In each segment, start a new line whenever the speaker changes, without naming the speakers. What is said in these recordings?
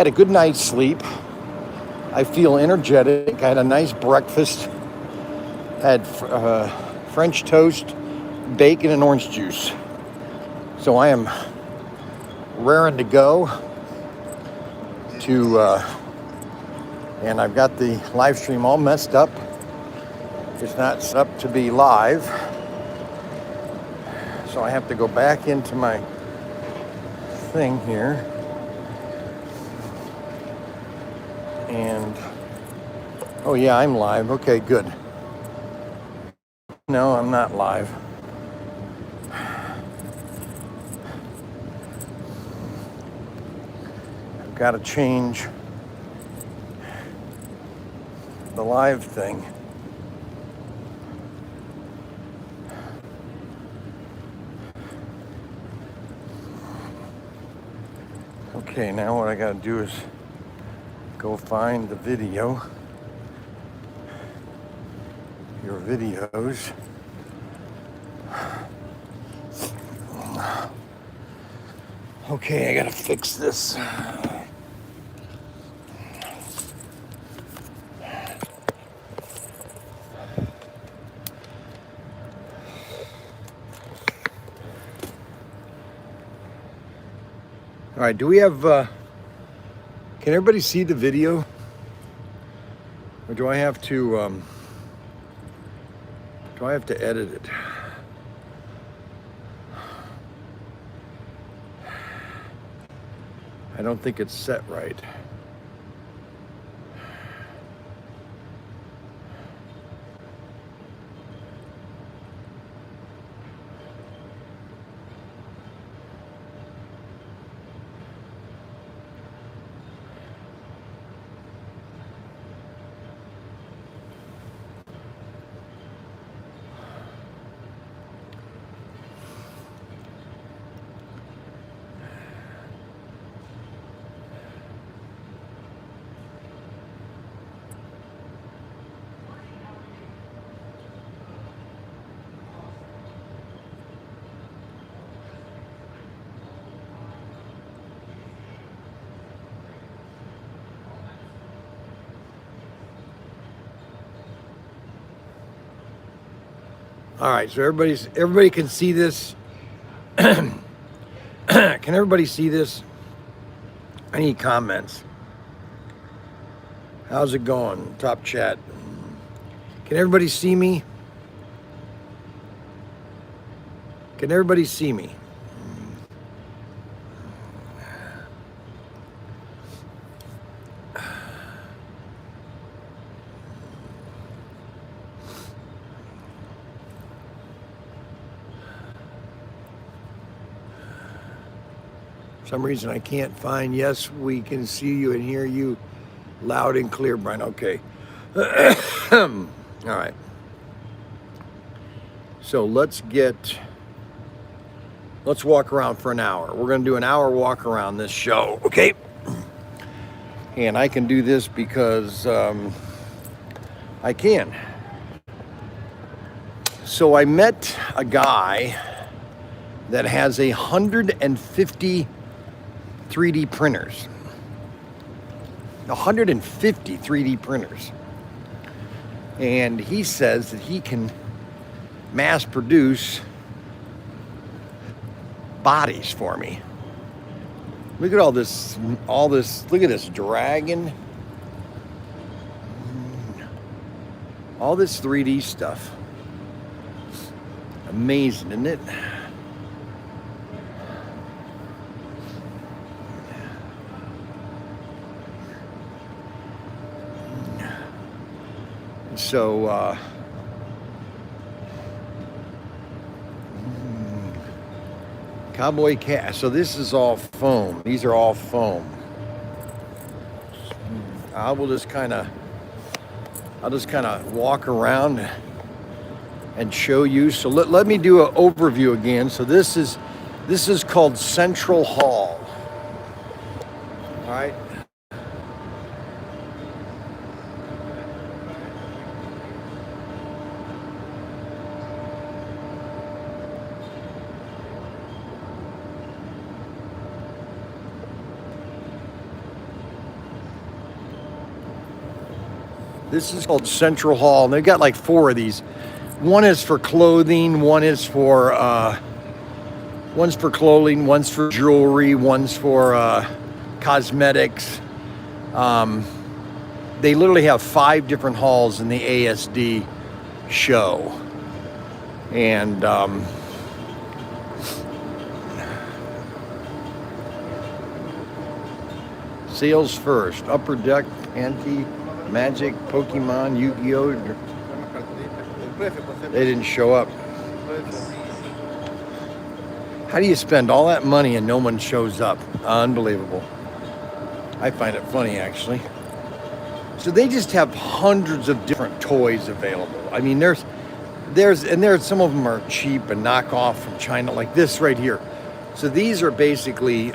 Had a good night's sleep. I feel energetic. I had a nice breakfast. Had French toast, bacon, and orange juice. So I am raring to go and I've got the live stream all messed up. It's not set up to be live. So I have to go back into my thing here. And, oh yeah, I'm live. Okay, good. No, I'm not live. I've got to change the live thing. Okay, now what I got to do is go find the video. Your videos. Okay, I gotta fix this. All right, do we have, can everybody see the video? Or do I have to edit it? I don't think it's set right. All right, so everybody can see this. Can everybody see this? I need comments. How's it going? Top chat. Can everybody see me? Can everybody see me? For some reason I can't find. Yes, we can see you and hear you loud and clear, Bryan. Okay. All right. So let's walk around for an hour. We're going to do an hour walk around this show, okay? And I can do this because I can. So I met a guy that has 150 3D printers. 150 3D printers. And he says that he can mass produce bodies for me. Look at all this, look at this dragon. All this 3D stuff. Amazing, isn't it? So, cowboy cat. So this is all foam. These are all foam. I'll just kind of walk around and show you. So let me do an overview again. So this is called Central Hall. All right. This is called Central Hall, and they've got like 4 of these. One is for clothing, one's for clothing, one's for jewelry, one's for cosmetics. They literally have 5 different halls in the ASD show. And sales first. Upper Deck, Anti, Magic, Pokemon, Yu-Gi-Oh! They didn't show up. How do you spend all that money and no one shows up? Unbelievable. I find it funny, actually. So they just have hundreds of different toys available. I mean, there's some of them are cheap and knockoff from China, like this right here. So these are basically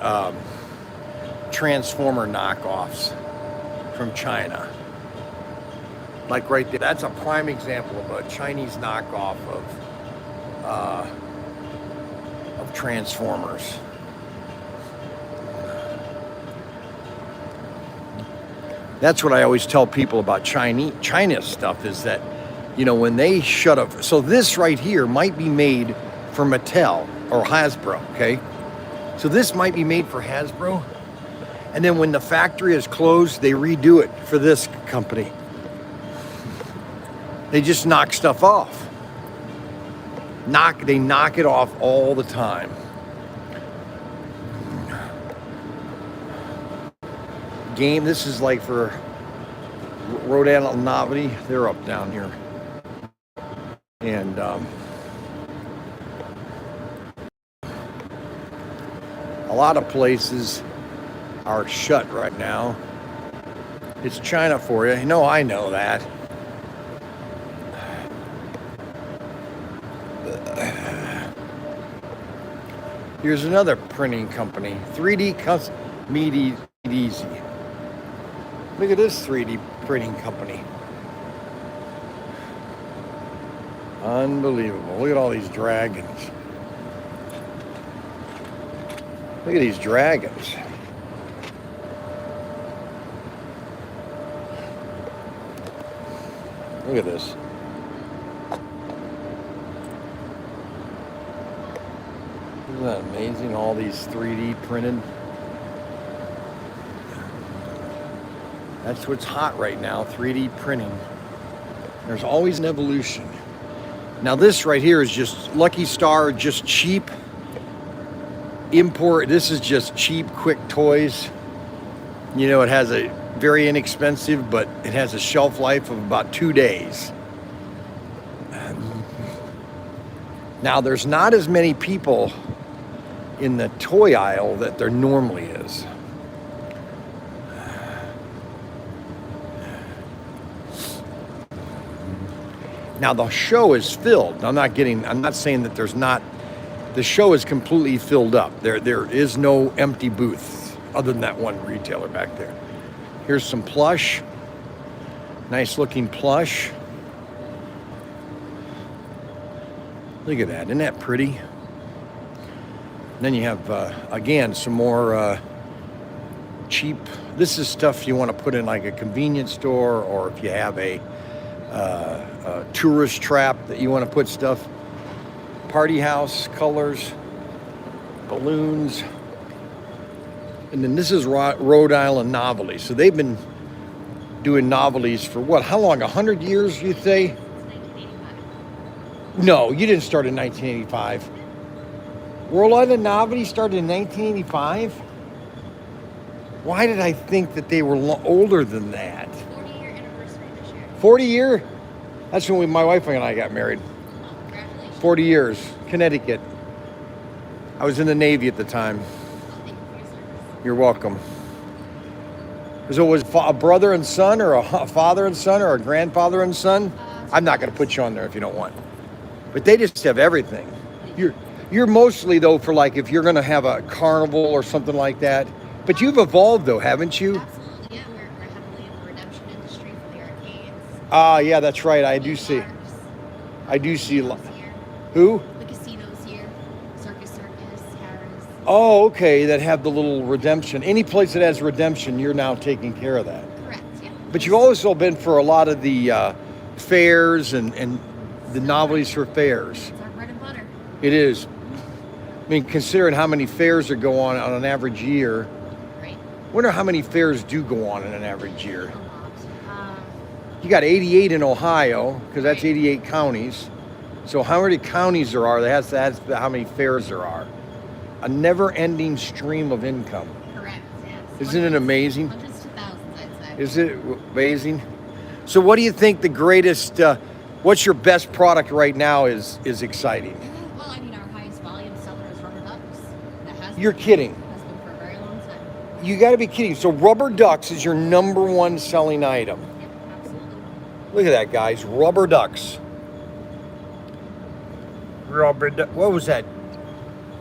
Transformer knockoffs from China. Like right there, that's a prime example of a Chinese knockoff of Transformers. That's what I always tell people about China stuff is that, you know, when they shut up. So this right here might be made for Mattel or Hasbro, okay? So this might be made for Hasbro. And then when the factory is closed, they redo it for this company. They just knock stuff off. They knock it off all the time. Game, this is like for Rhode Island Novelty. They're up down here. And a lot of places are shut right now. It's China for you. No, I know that. Here's another printing company, 3D Custom Meet Easy. Look at this 3D printing company. Unbelievable. Look at all these dragons. Look at these dragons. Look at this. Isn't that amazing? All these 3D printed. That's what's hot right now, 3D printing. There's always an evolution. Now this right here is just Lucky Star, just cheap import. This is just cheap, quick toys. You know, it has a very inexpensive, but it has a shelf life of about 2 days. Now there's not as many people in the toy aisle that there normally is. Now the show is filled. I'm not saying that there's not, the show is completely filled up. There is no empty booths other than that one retailer back there. Here's some plush. Nice looking plush. Look at that, isn't that pretty? And then you have, again, some more cheap, this is stuff you want to put in like a convenience store, or if you have a tourist trap that you want to put stuff. Party house, colors, balloons. And then this is Rhode Island Novelty. So they've been doing novelties for what? How long? 100 years, you say? 1985. No, you didn't start in 1985. Rhode Island Novelty started in 1985? Why did I think that they were older than that?
40-year anniversary this year.
40 year? That's when my wife and I got married.
Oh, congratulations.
40 years, Connecticut. I was in the Navy at the time.
Oh, thank you for your service.
You're welcome. So it was a brother and son, or a father and son, or a grandfather and son? I'm not going to put you on there if you don't want. But they just have everything. You're mostly, though, for like if you're going to have a carnival or something like that. But you've evolved, though, haven't you?
Absolutely, yeah. We're heavily in the redemption industry for the arcades.
Yeah, that's right. I do see. Who?
The casinos here. Circus, Harris.
Oh, okay. That have the little redemption. Any place that has redemption, you're now taking care of that.
Correct, yeah.
But you've also been for a lot of the fairs and the novelties for fairs.
It's our bread and butter.
It is. I mean, considering how many fairs that go on an average year,
Right.
wonder how many fairs do go on in an average year.
A lot.
You got 88 in Ohio, because that's
Right.
88 counties. So how many counties there are, that's how many fairs there are. A never-ending stream of income.
Correct. Yes.
Isn't it amazing?
Hundreds to thousands, I'd say.
Is it amazing? So what do you think the greatest, what's your best product right now is exciting?
Well, I mean, our highest volume seller is rubber ducks. That has
You're
been,
kidding.
Has been for a very long time.
You got to be kidding. So rubber ducks is your number one selling item.
Yep, absolutely.
Look at that, guys. Rubber ducks. What was that?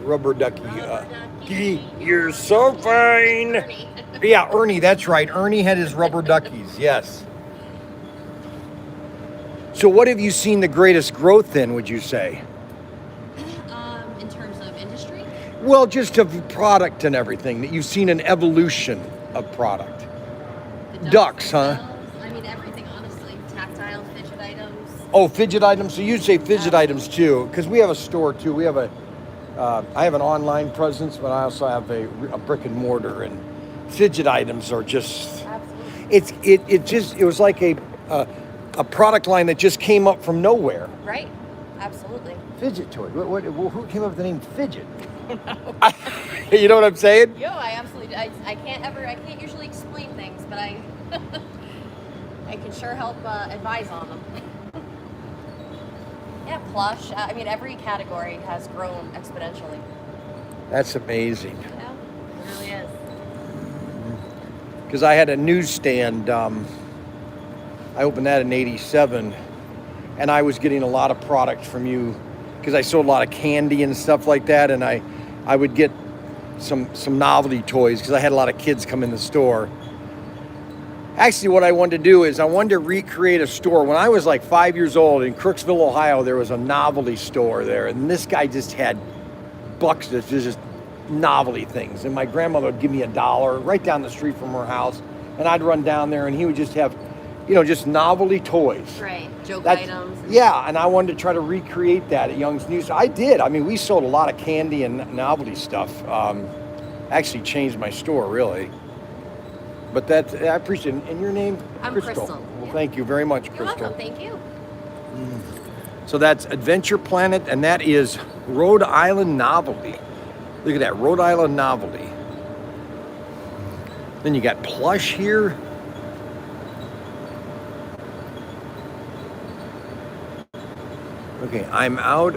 Rubber ducky.
Ducky.
You're so fine.
Ernie.
Yeah, Ernie, that's right. Ernie had his rubber duckies, yes. So what have you seen the greatest growth in, would you say?
In terms of industry,
Well, just of product and everything, that you've seen an evolution of product.
the
Ducks, huh?
themselves, I mean, everything, honestly. Tactile, fidget items.
Oh, fidget items. So you'd say fidget items too, because we have a store too. We have I have an online presence, but I also have a brick and mortar, and fidget items are just,
Absolutely.
it was like a product line that just came up from nowhere.
Right? Absolutely.
Fidget toy. Who came up with the name fidget? You know what I'm saying?
Yo, I absolutely. I can't usually explain things, but I can sure help advise on them. Yeah, plush. I mean, every category has grown exponentially.
That's amazing.
Yeah, it really is.
Because I had a newsstand. I opened that in '87, and I was getting a lot of product from you because I sold a lot of candy and stuff like that, and I would get some novelty toys because I had a lot of kids come in the store. Actually, what I wanted to do is I wanted to recreate a store. When I was like 5 years old in Crooksville, Ohio, there was a novelty store there, and this guy just had bucks of just novelty things. And my grandmother would give me $1 right down the street from her house, and I'd run down there, and he would just have, just novelty toys.
Right. Joke
That's-
items.
Yeah, and I wanted to try to recreate that at Young's News. I did. I mean, we sold a lot of candy and novelty stuff. Actually changed my store, really. But I appreciate it. And your name?
I'm Crystal.
Well,
Yeah.
thank you very much,
You're
Crystal.
welcome. Thank you.
So that's Adventure Planet, and that is Rhode Island Novelty. Look at that, Rhode Island Novelty. Then you got plush here. Okay, I'm out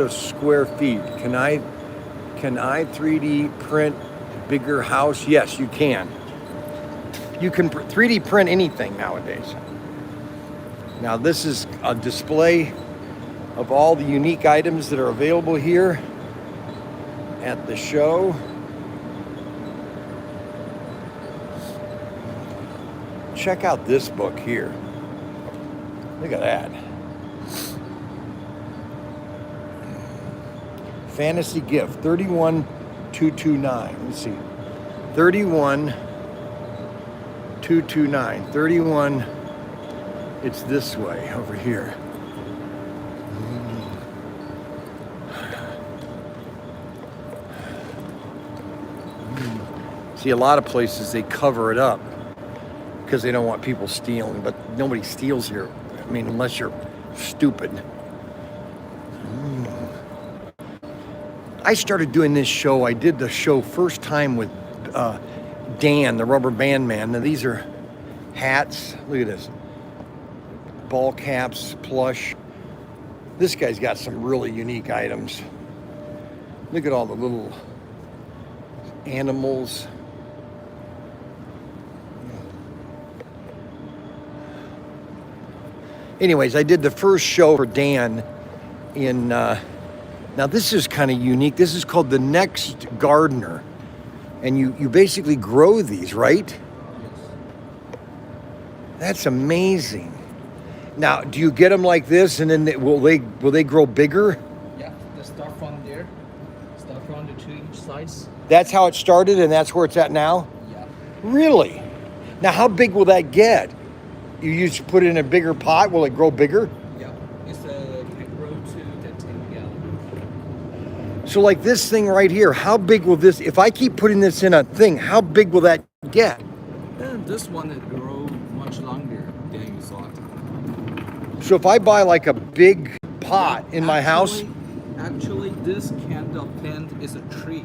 of square feet. Can I 3D print bigger house? Yes, you can. You can 3D print anything nowadays. Now this is a display of all the unique items that are available here at the show. Check out this book here. Look at that. Fantasy Gift, 31229. Let's see. 31229. 31. It's this way over here. See, a lot of places they cover it up because they don't want people stealing, but nobody steals here. I mean, unless you're stupid. I started doing this show. I did the show first time with Dan, the rubber band man. Now these are hats. Look at this. Ball caps, plush. This guy's got some really unique items. Look at all the little animals. Anyways, I did the first show for Dan in, now this is kind of unique. This is called The Next Gardener. And you basically grow these, right?
Yes.
That's amazing. Now, do you get them like this and then will they grow bigger?
Yeah, they start from there. Start from the 2-inch size.
That's how it started and that's where it's at now?
Yeah.
Really? Now, how big will that get? You just put it in a bigger pot. Will it grow bigger?
Yeah, it's can grow to the 10 gallon.
So like this thing right here, how big will this, if I keep putting this in a thing, how big will that get?
And this one will grow much longer than you thought.
So if I buy like a big pot in my house.
Actually, this kind of plant is a tree.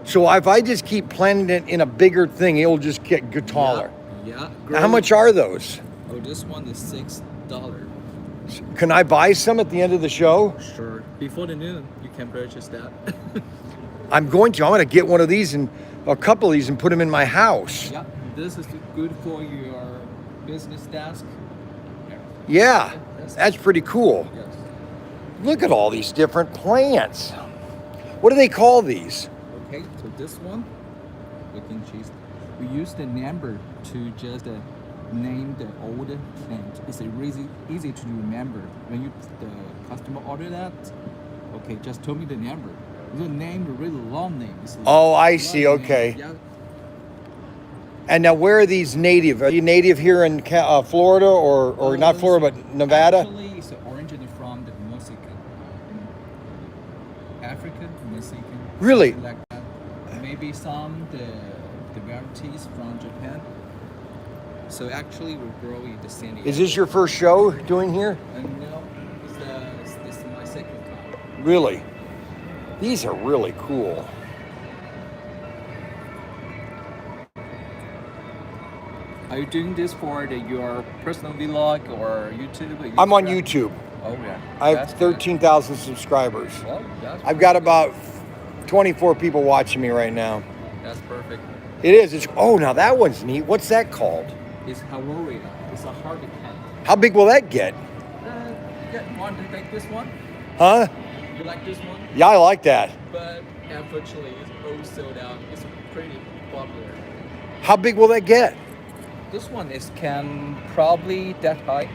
So if I just keep planting it in a bigger thing, it'll just get taller.
Yeah.
Now, how much are those?
Oh, this one is $6.
Can I buy some at the end of the show?
Sure. Before the noon, you can purchase that.
I'm going to get one of these and a couple of these and put them in my house.
Yeah, this is good for your business desk.
Yeah, that's pretty cool.
Yes.
Look at all these different plants. What do they call these?
Okay, so this one, we can choose. We use the number to just name the old plant. It's easy to remember. When the customer order that, okay, just tell me the number. The name, the really long name.
Oh, I see. Okay.
Yeah.
And now, where are these native? Are you native here in Florida or not Florida, but Nevada?
Actually, it's originated from the Mexican, African, Mexican.
Really?
Like that. Maybe some the varieties from Japan. So actually, we grow in the San Diego.
Is this your first show doing here?
No, this is my second time.
Really? These are really cool.
Are you doing this for your personal vlog or YouTube?
I'm on YouTube.
Oh yeah.
I have 13,000 subscribers.
Well,
I've got about 24 people watching me right now.
That's perfect.
It is. Now that one's neat. What's that called?
It's Hawaii. It's a hardy plant.
How big will that get?
Get one. Do you like this one?
Huh?
You like this one?
Yeah, I like that.
But unfortunately, it's all sold out. It's pretty popular.
How big will that get?
This one can probably that high.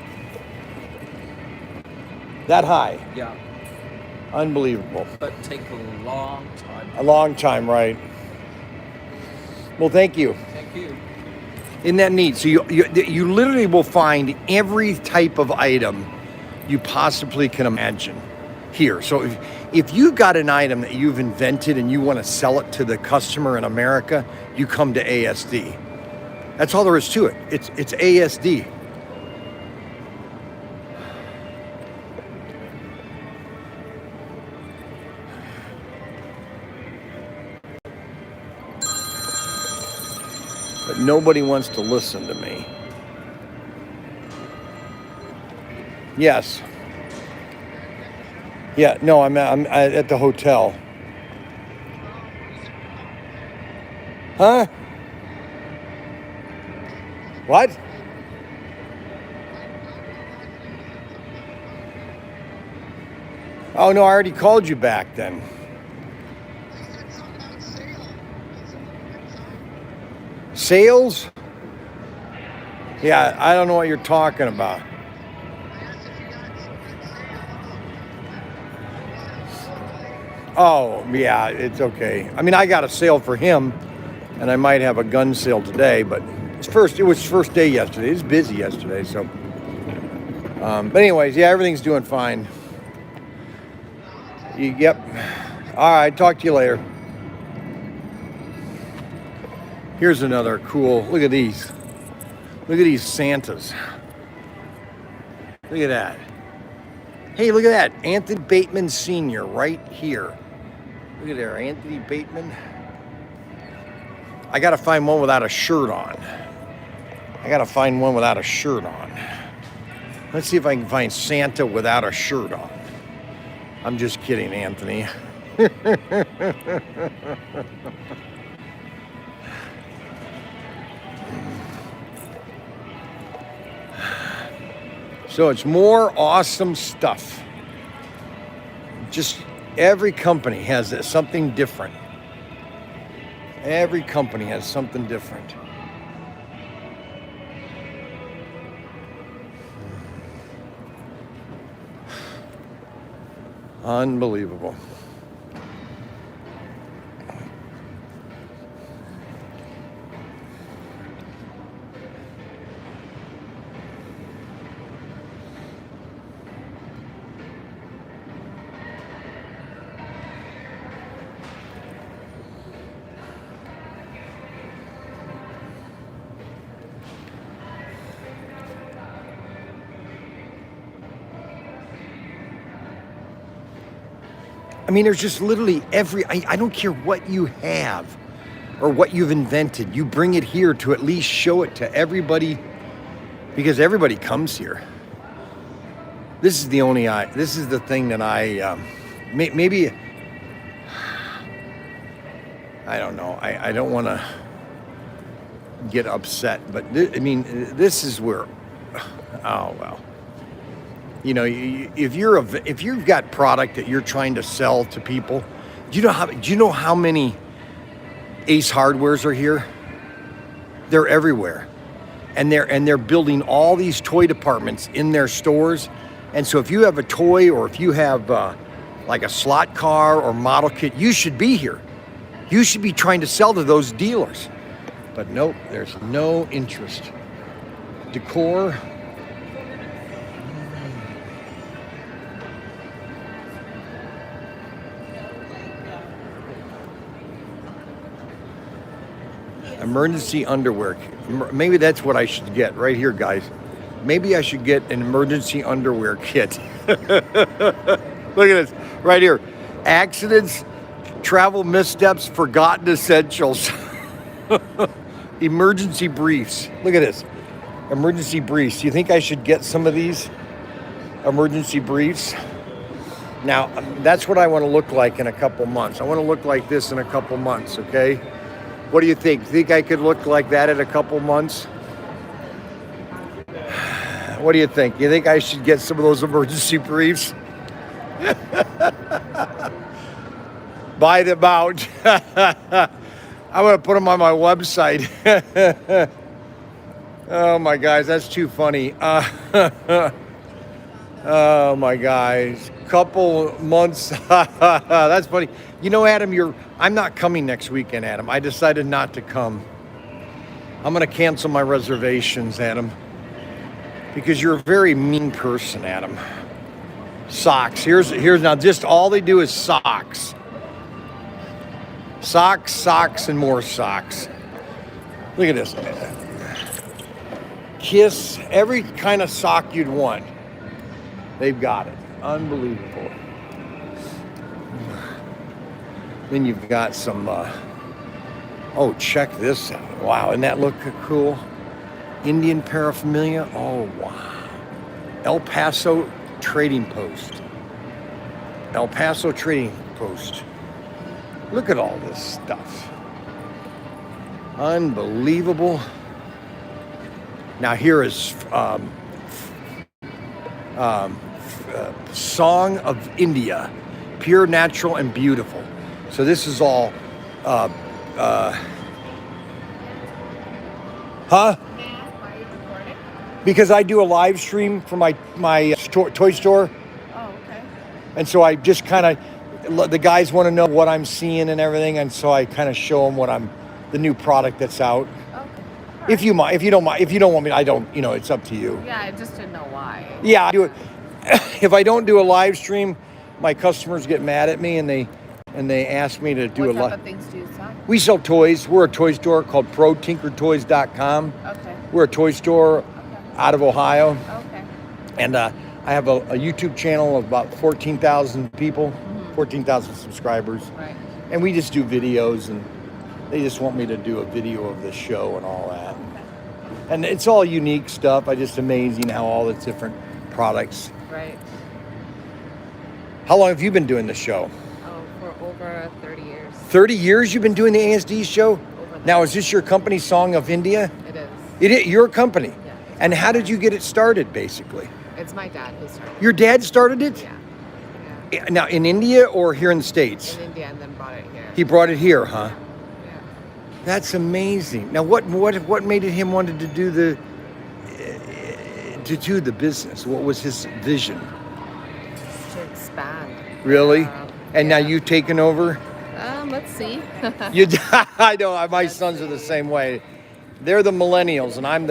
That high?
Yeah.
Unbelievable.
But take a long time.
A long time, right? Well, thank you.
Thank you.
Isn't that neat? So you literally will find every type of item you possibly can imagine here. So if you got an item that you've invented and you want to sell it to the customer in America, you come to ASD. That's all there is to it. It's ASD. But nobody wants to listen to me. Yes. Yeah, no, I'm at the hotel. Huh? What? Oh, no, I already called you back then. Sales? Yeah, I don't know what you're talking about. Oh, yeah, it's okay. I mean, I got a sale for him, and I might have a gun sale today, but it was first day yesterday. It was busy yesterday, so. But anyways, yeah, everything's doing fine. Yep. All right, talk to you later. Here's another cool, look at these. Look at these Santas. Look at that. Hey, look at that. Anthony Bateman Sr. right here. Look at there, Anthony Bateman. I gotta find one without a shirt on. Let's see if I can find Santa without a shirt on. I'm just kidding, Anthony. So it's more awesome stuff. Just every company has something different. Every company has something different. Unbelievable. I mean, there's just literally I don't care what you have or what you've invented. You bring it here to at least show it to everybody, because everybody comes here. This is the thing that maybe, I don't know. I don't want to get upset, but this is where, oh, well. You know, if you've got product that you're trying to sell to people, do you know how many Ace Hardwares are here? They're everywhere, and they're building all these toy departments in their stores. And so if you have a toy, or if you have like a slot car or model kit, you should be here. You should be trying to sell to those dealers. But nope, there's no interest. Decor. Emergency underwear. Maybe that's what I should get right here, guys. Maybe I should get an emergency underwear kit. Look at this right here. Accidents, travel missteps, forgotten essentials. Emergency briefs. Look at this. Emergency briefs. You think I should get some of these emergency briefs? Now, that's what I want to look like in a couple months. I want to look like this in a couple months, okay? What do you think? Think I could look like that in a couple months? What do you think? You think I should get some of those emergency briefs? Buy them out. I'm going to put them on my website. Oh my guys, that's too funny. Oh my guys, couple months. That's funny. You know, Adam, I'm not coming next weekend, Adam. I decided not to come. I'm going to cancel my reservations, Adam, because you're a very mean person, Adam. Socks. Here's now, just all they do is socks. Socks, socks, and more socks. Look at this. Kiss, every kind of sock you'd want. They've got it. Unbelievable. Then you've got some, oh, check this out. Wow, isn't that look cool? Indian paraphernalia. Oh, wow. El Paso Trading Post. El Paso Trading Post. Look at all this stuff. Unbelievable. Now here is Song of India, pure, natural, and beautiful. So this is all, huh? Because I do a live stream for my toy store.
Oh, okay.
And so I just kind of, the guys want to know what I'm seeing and everything, and so I kind of show them the new product that's out.
Okay.
If you mind, if you don't mind, if you don't want me, I don't. You know, it's up to you.
Yeah, I just didn't know why.
Yeah, I do it. If I don't do a live stream, my customers get mad at me and they ask me to do a live.
What type of things do you sell?
We sell toys. We're a toy store called Protinkertoys.com.
Okay.
We're a toy store out of Ohio.
Okay.
And I have a YouTube channel of about 14,000 people, 14,000 subscribers.
Right.
And we just do videos, and they just want me to do a video of the show and all that.
Okay.
And it's all unique stuff. It's just amazing how all the different products.
Right.
How long have you been doing the show?
Oh, for over 30 years.
30 years you've been doing the ASD show?
Over that.
Now, is this your company, Song of India?
It is.
It is your company?
Yeah.
And how did you get it started, basically?
It's my dad who started.
Your dad started it?
Yeah.
Now, in India or here in the States?
In India, and then brought it here.
He brought it here, huh?
Yeah.
That's amazing. Now, what made him wanted to do the business? What was his vision?
To expand.
Really? And
yeah.
now you've taken over?
Let's see.
I know my sons are the same way. They're the millennials, and I'm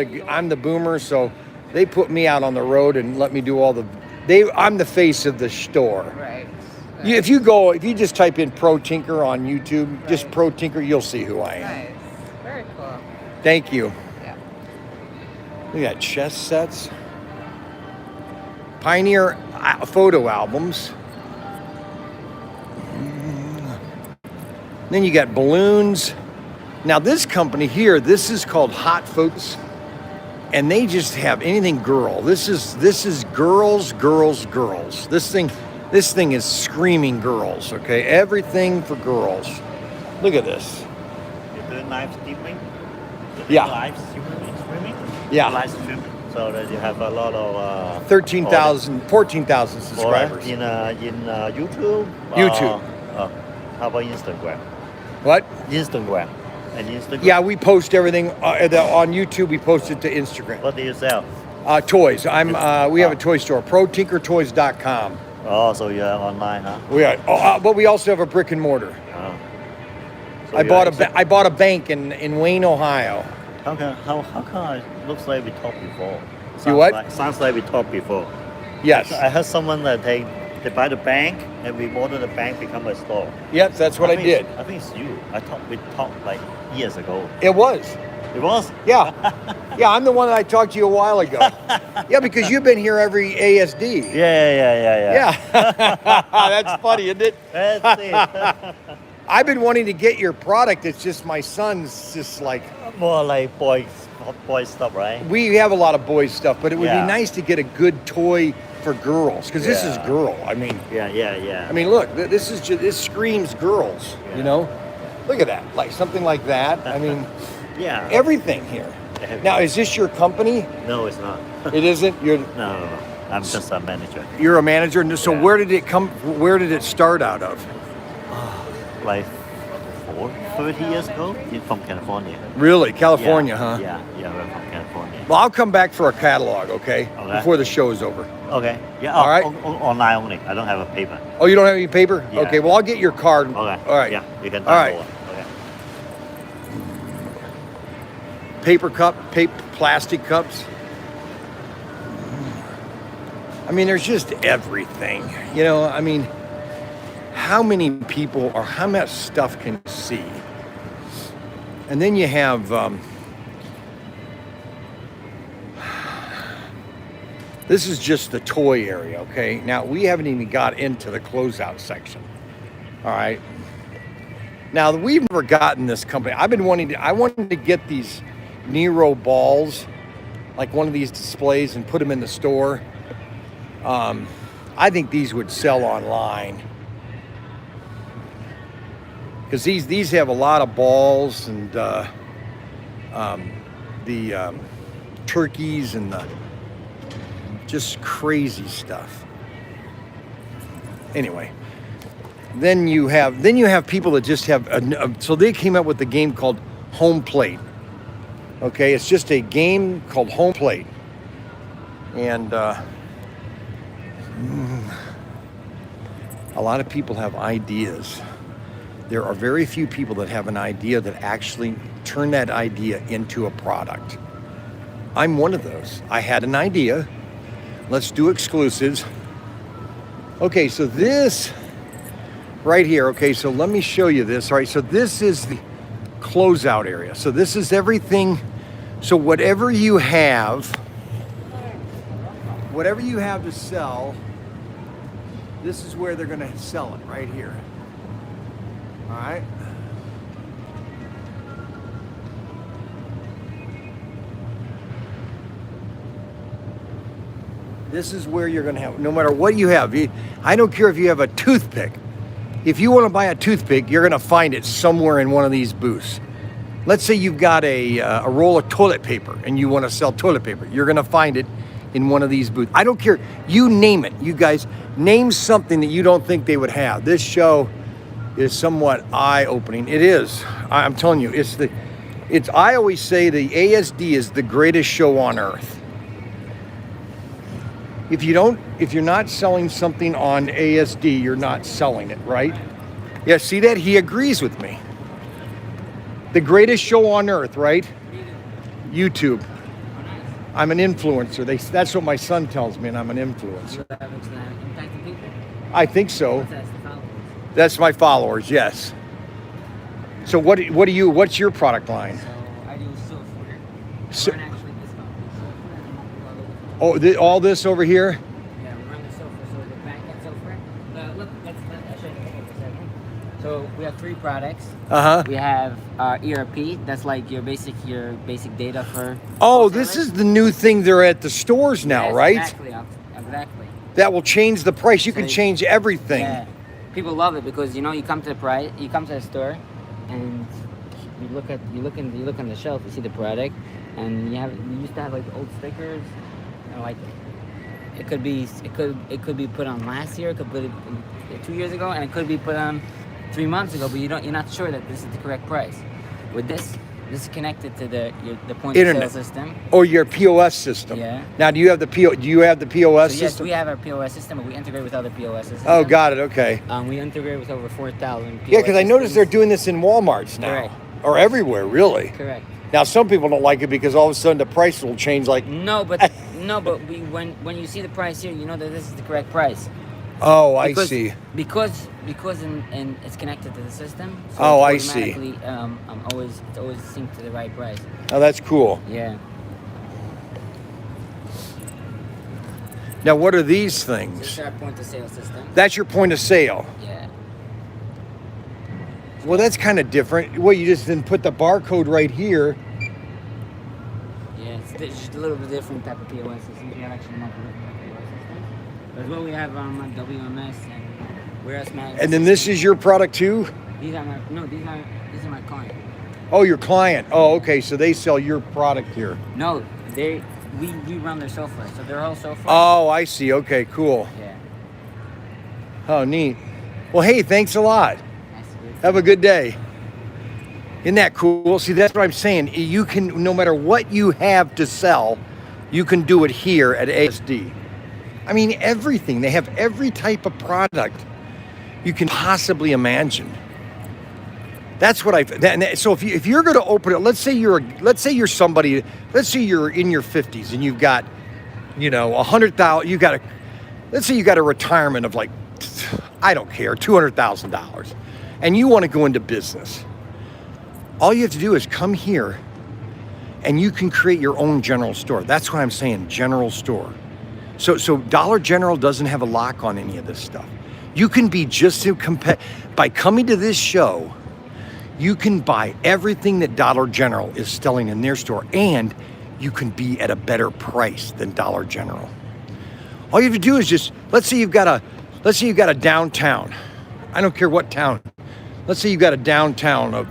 the boomer, so they put me out on the road and let me do all I'm the face of the store.
Right.
If you just type in Pro Tinker on YouTube,
Right.
just Pro Tinker, you'll see who I am.
Nice. Very cool.
Thank you.
Yeah.
We got chess sets, Pioneer photo albums. Then you got balloons. Now this company here, this is called Hot Focus, and they just have anything girl. This is girls, girls, girls. This thing is screaming girls. Okay, everything for girls. Look at this.
You do live streaming?
Yeah.
Live streaming?
Yeah.
Live streaming. So that you have a lot of
14,000 subscribers.
In YouTube.
YouTube.
How about Instagram?
What?
Instagram. And Instagram.
Yeah, we post everything on YouTube. We post it to Instagram.
What do you sell?
Toys. We have a toy store, Protinkertoys.com.
Oh, so you're online, huh?
We are, but we also have a brick and mortar.
Oh. So
I bought a bank in Wayne, Ohio.
How come it looks like we talked before? Sounds like we talked before.
Yes.
I heard someone that they buy the bank and we order the bank become a store.
Yep, that's what I did.
I think it's you. We talked like years ago.
It was.
It was?
Yeah. Yeah, I'm the one that I talked to you a while ago. Yeah, because you've been here every ASD.
Yeah.
That's funny, isn't it?
That's it.
I've been wanting to get your product. It's just my son's just like...
More like boy stuff, right?
We have a lot of boys stuff, but it would
Yeah.
be nice to get a good toy for girls, because this is
Yeah.
girl. I mean,
Yeah.
I mean, look, this screams girls.
Yeah.
You know, look at that, like something like that. I mean,
Yeah.
everything here. Now, is this your company?
No, it's not.
It isn't.
No. I'm just a manager.
You're a manager. And so
Yeah.
where did it come? Where did it start out of?
Like 30 years ago, from California.
Really, California, huh?
Yeah, we're from California.
Well, I'll come back for a catalog, okay?
Okay.
Before the show is over.
Okay. Yeah.
All right.
Online only. I don't have a paper.
Oh, you don't have any paper?
Yeah.
Okay. Well, I'll get your card.
Okay.
All right.
Yeah, you can
All right.
download. Okay.
Paper cup, plastic cups. I mean, there's just everything. You know, I mean, how many people or how much stuff can you see? And then you have this is just the toy area, okay? Now, we haven't even got into the closeout section. All right. Now, we've never gotten this company. I wanted to get these Nero balls, like one of these displays, and put them in the store. I think these would sell online, because these have a lot of balls and the turkeys and the just crazy stuff. Anyway, then you have people that just have so they came up with a game called Home Plate. Okay, it's just a game called Home Plate, and a lot of people have ideas. There are very few people that have an idea that actually turn that idea into a product. I'm one of those. I had an idea. Let's do exclusives. Okay, so this right here, okay, so let me show you this. All right, so this is the closeout area. So this is everything. So whatever you have to sell, this is where they're gonna sell it, right here. All right. This is where you're gonna have, no matter what you have. I don't care if you have a toothpick. If you want to buy a toothpick, you're gonna find it somewhere in one of these booths. Let's say you've got a roll of toilet paper and you want to sell toilet paper. You're gonna find it in one of these booths. I don't care. You name it. You guys name something that you don't think they would have. This show is somewhat eye-opening. It is. I'm telling you, I always say the ASD is the greatest show on earth. If you're not selling something on ASD, you're not selling it, right? Yeah, see that? He agrees with me. The greatest show on earth, right? YouTube. I'm an influencer. That's what my son tells me, and I'm an influencer. I think so. That's my followers, yes. So what's your product line?
So I do software.
So-
Run actually this company.
Oh, all this over here?
Yeah, we run the software, so the back end software. Look, I'll show you for a second. So So we have 3 products.
Uh-huh.
We have our ERP. That's like your basic data for.
Oh, this is the new thing they're at the stores now,
Yes,
right?
Exactly.
That will change the price. You can
So-
change everything.
Yeah. People love it because you come to the store, and you look on the shelf. You see the product, and you used to have like old stickers, and like it could be put on last year. It could be 2 years ago, and it could be put on 3 months ago. But you're not sure that this is the correct price. With this is connected to the point
Internet.
of sale system.
Or your POS system.
Yeah.
Now, do you have the POS
So yes,
system?
we have our POS system, but we integrate with other POS systems.
Oh, got it. Okay.
We integrate with over 4,000 POS
Yeah, because I noticed they're
systems.
doing this in Walmarts now.
Correct.
Or everywhere, really.
Correct.
Now, some people don't like it because all of a sudden the price will change. Like,
No, but when you see the price here, you know that this is the correct price.
oh, I
Because-
see.
Because it's connected to the system. So
Oh, I
it's
see.
automatically, it's always synced to the right price.
Oh, that's cool.
Yeah.
Now, what are these
This
things?
is our point of sale system.
That's your point of sale.
Yeah.
Well, that's kind of different. Well, you just then put the barcode right here.
Yeah, it's just a little bit different type of POS system. We have actually multiple different POS systems. But as well, we have WMS and warehouse management.
And then this is your product too?
These are my client.
Oh, your client. Oh, okay. So they sell your product here.
No, we run their software, so they're all software.
Oh, I see. Okay, cool.
Yeah.
Oh, neat. Well, hey, thanks a lot.
That's good.
Have a good day. Isn't that cool? See, that's what I'm saying. You can, no matter what you have to sell, you can do it here at ASD. I mean, everything. They have every type of product you can possibly imagine. That's what so if you're going to open it, let's say you're somebody, let's say you're in your 50s and you've got, 100,000, let's say you got a retirement of like, I don't care, $200,000, and you want to go into business. All you have to do is come here and you can create your own general store. That's what I'm saying, general store. So Dollar General doesn't have a lock on any of this stuff. You can be just so by coming to this show, you can buy everything that Dollar General is selling in their store, and you can be at a better price than Dollar General. All you have to do is just, let's say you've got a downtown. I don't care what town. Let's say you've got a downtown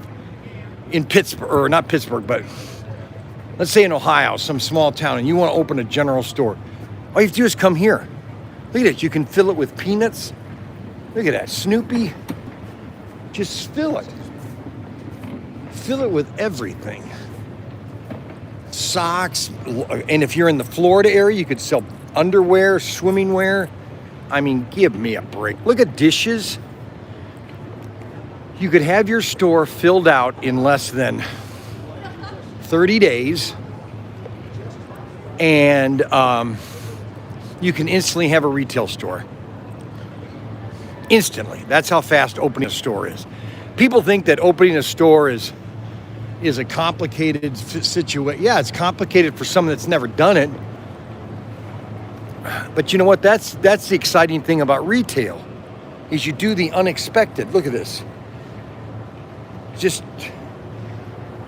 in Pittsburgh, or not Pittsburgh, but let's say in Ohio, some small town, and you want to open a general store. All you have to do is come here. Look at it. You can fill it with peanuts. Look at that. Snoopy. Just fill it. Fill it with everything. Socks. And if you're in the Florida area, you could sell underwear, swimming wear. I mean, give me a break. Look at dishes. You could have your store filled out in less than 30 days. And you can instantly have a retail store. Instantly. That's how fast opening a store is. People think that opening a store is a complicated situation. Yeah, it's complicated for someone that's never done it. But you know what? That's the exciting thing about retail, is you do the unexpected. Look at this. Just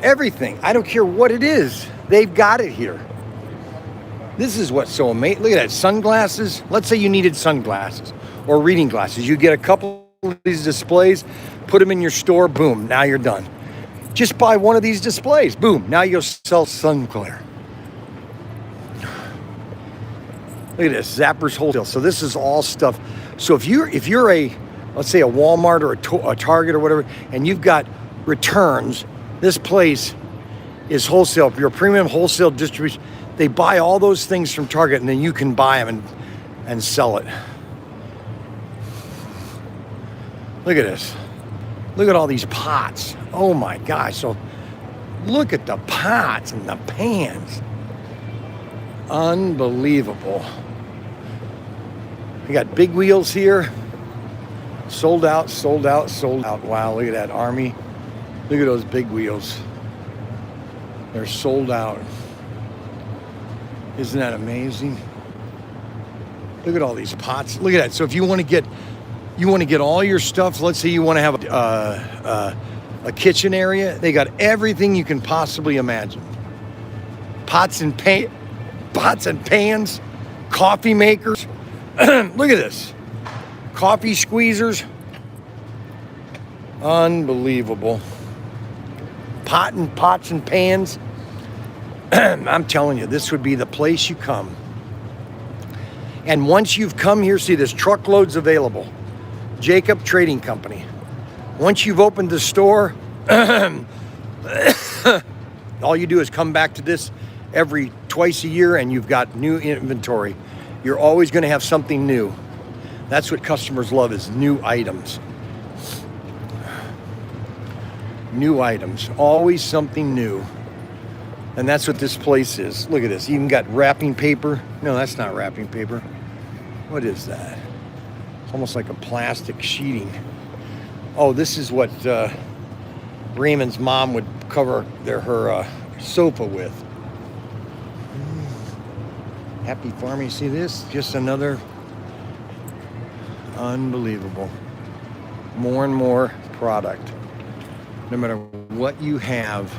everything. I don't care what it is. They've got it here. This is what's so amazing. Look at that. Sunglasses. Let's say you needed sunglasses or reading glasses. You get a couple of these displays, put them in your store, boom, now you're done. Just buy one of these displays, boom, now you'll sell sun glare. Look at this, Zappers Wholesale. So this is all stuff. So if you're a, let's say a Walmart or a Target or whatever, and you've got returns, this place is wholesale. Your premium wholesale distribution. They buy all those things from Target, and then you can buy them and sell it. Look at this. Look at all these pots. Oh my gosh. So look at the pots and the pans. Unbelievable. We got big wheels here. Sold out, sold out, sold out. Wow, look at that, Army. Look at those big wheels. They're sold out. Isn't that amazing? Look at all these pots. Look at that. So if you want to get You want to get all your stuff. Let's say you want to have a kitchen area. They got everything you can possibly imagine. Pots and pans, coffee makers. Look at this. Coffee squeezers. Unbelievable. Pots and pans. I'm telling you, this would be the place you come. And once you've come here, see, there's truckloads available. Jacob Trading Company. Once you've opened the store, all you do is come back to this twice a year and you've got new inventory. You're always going to have something new. That's what customers love, is new items. New items, always something new. And that's what this place is. Look at this, you even got wrapping paper. No, that's not wrapping paper. What is that? It's almost like a plastic sheeting. Oh, this is what Raymond's mom would cover her sofa with. Happy Farm, you see this? Just another unbelievable. More and more product. No matter what you have.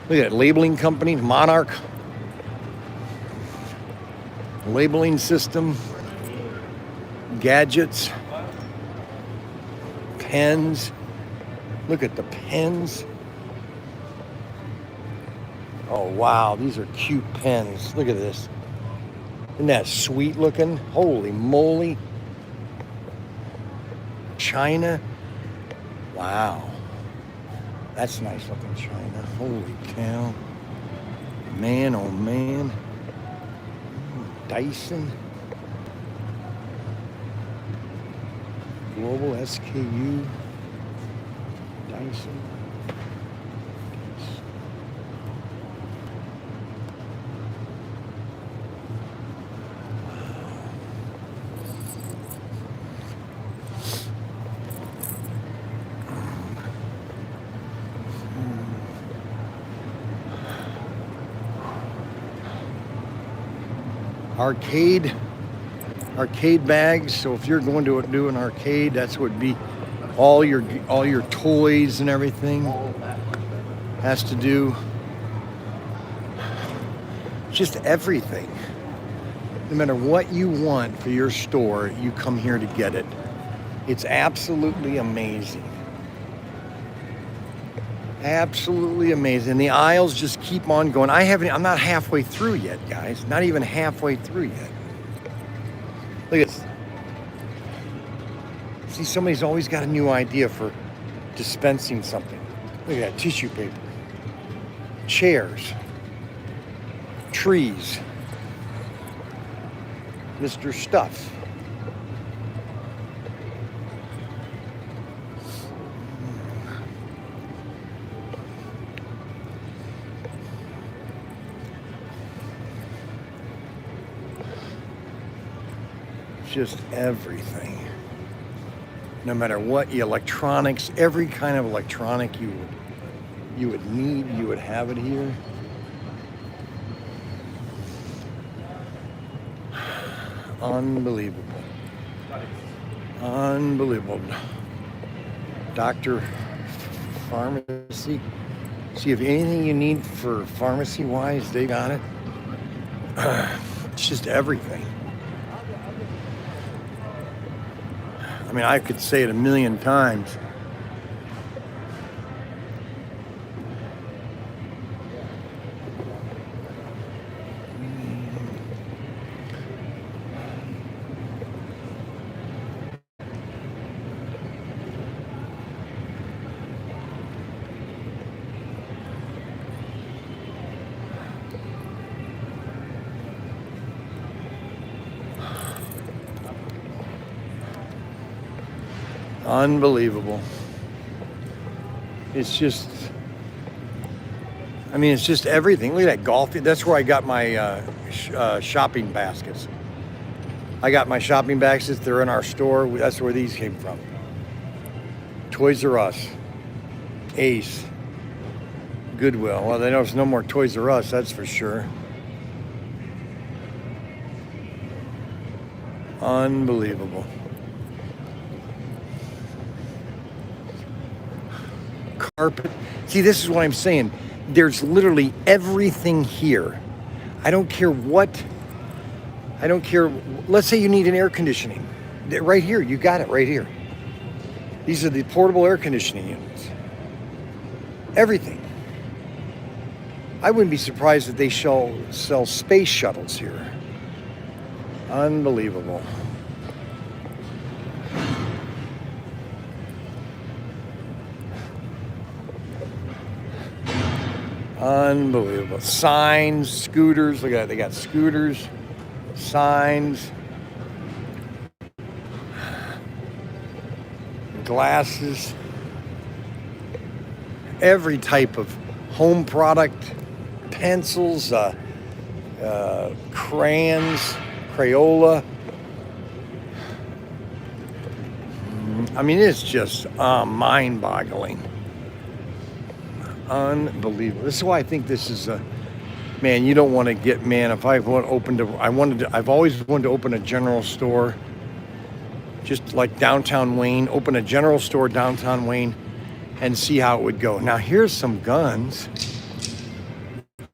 Look at that, labeling company, Monarch. Labeling system. Gadgets. Pens. Look at the pens. Oh, wow, these are cute pens. Look at this. Isn't that sweet looking? Holy moly. China. Wow. That's nice looking China. Holy cow. Man, oh man. Dyson. Global SKU. Dyson. Arcade bags. So if you're going to do an arcade, that's what would be all your toys and everything has to do. Just everything. No matter what you want for your store, you come here to get it. It's absolutely amazing. Absolutely amazing. The aisles just keep on going. I'm not halfway through yet, guys. Not even halfway through yet. Look at this. See, somebody's always got a new idea for dispensing something. Look at that, tissue paper. Chairs. Trees. Mr. Stuff. Just everything. No matter what, electronics, every kind of electronic you would need, you would have it here. Unbelievable. Unbelievable. Dr. Pharmacy. See, if anything you need for pharmacy wise, they got it. It's just everything. I mean, I could say it a million times. Unbelievable. It's just, I mean, it's just everything. Look at that golf. That's where I got my shopping baskets. I got my shopping baskets. They're in our store. That's where these came from. Toys R Us, Ace, Goodwill. Well, there's no more Toys R Us, that's for sure. Unbelievable. carpet. See, this is what I'm saying. There's literally everything here. I don't care what. I don't care. Let's say you need an air conditioning. Right here, you got it right here. These are the portable air conditioning units. Everything. I wouldn't be surprised if they sell space shuttles here. Unbelievable. Unbelievable. Signs, scooters. Look at that. They got scooters, signs, glasses, every type of home product, pencils, crayons, Crayola. I mean, it's just mind-boggling. Unbelievable. This is why I think this is a, man, you don't want to get, man, if I've I've always wanted to open a general store, just like downtown Wayne, open a general store downtown Wayne and see how it would go. Now here's some guns.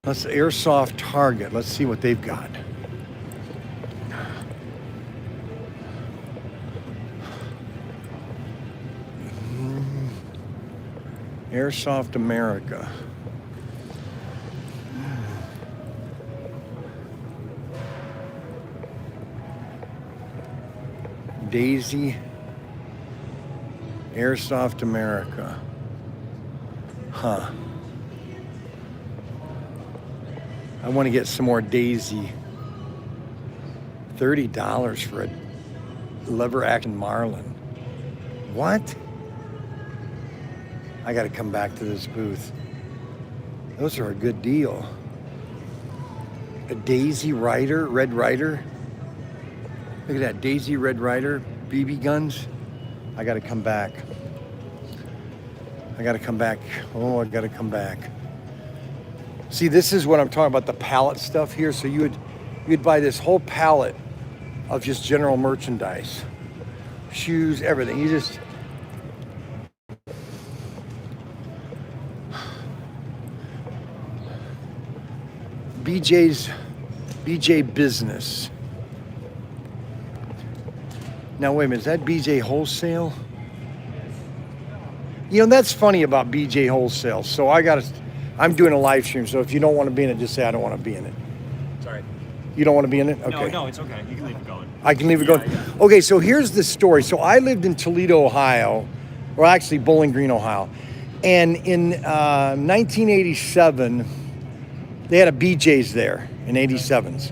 Let's Airsoft Target. Let's see what they've got. Airsoft America. Daisy. Airsoft America. Huh. I want to get some more Daisy. $30 for a lever action Marlin. What? I got to come back to this booth. Those are a good deal. A Daisy Rider, Red Rider. Look at that, Daisy Red Rider, BB guns. I got to come back. I got to come back. Oh, I got to come back. See, this is what I'm talking about, the pallet stuff here. So you'd buy this whole pallet of just general merchandise. Shoes, everything. You just... BJ Business. Now wait a minute, is that BJ Wholesale? You know, that's funny about BJ Wholesale. So I'm doing a live stream, so if you don't want to be in it, just say I don't want to be in it.
Sorry.
You don't want to be in it? Okay.
No, it's okay. You can leave it going.
I can leave it going?
Yeah.
Okay, so here's the story. So I lived in Toledo, Ohio, or actually Bowling Green, Ohio. And in 1987, they had a BJ's there in 87s.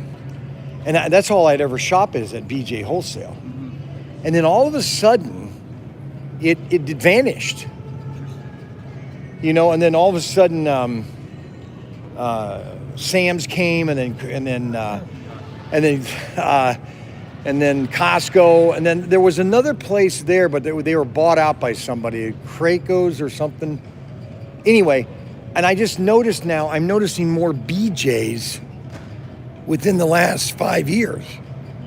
And that's all I'd ever shop is at BJ Wholesale. Mm-hmm. And then all of a sudden, it vanished. You know, and then all of a sudden, Sam's came, and then Costco, and then there was another place there, but they were bought out by somebody, Krakows or something. Anyway, and I just noticed now, I'm noticing more BJ's within the last 5 years.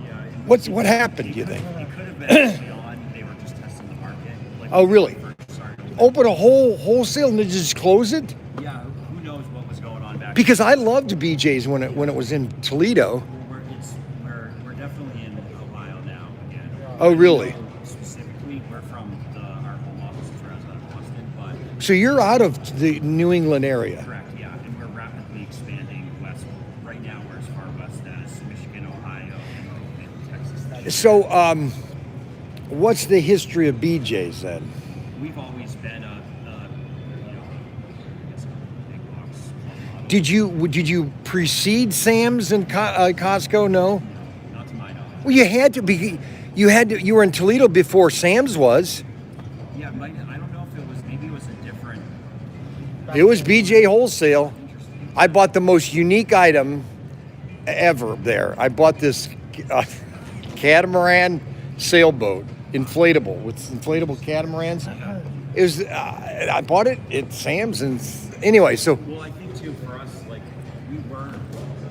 Yeah.
What happened, do you think?
It could have been early on. They were just testing the market. Like,
Oh, really?
Sorry.
Open a whole wholesale and then just close it?
Yeah, who knows what was going on back
Because I loved BJ's when it was in Toledo.
then. We're definitely in Ohio now again.
Oh, really?
Specifically, we're from our home office is out of Boston, but
So you're out of the New England area.
correct, yeah, and we're rapidly expanding west. Right now, we're as far west as Michigan, Ohio, and Texas.
So, what's the history of BJ's then?
We've always been a I guess a big box club model.
Did you precede Sam's and Costco? No.
Not to my knowledge.
Well, you had to be. You were in Toledo before Sam's was.
Yeah, I don't know if it was. Maybe it was a different.
It was BJ Wholesale.
Interesting.
I bought the most unique item ever there. I bought this catamaran sailboat, inflatable, with inflatable catamarans. It was. I bought it at Sam's, and anyway, so.
Well, I think too for us, like we were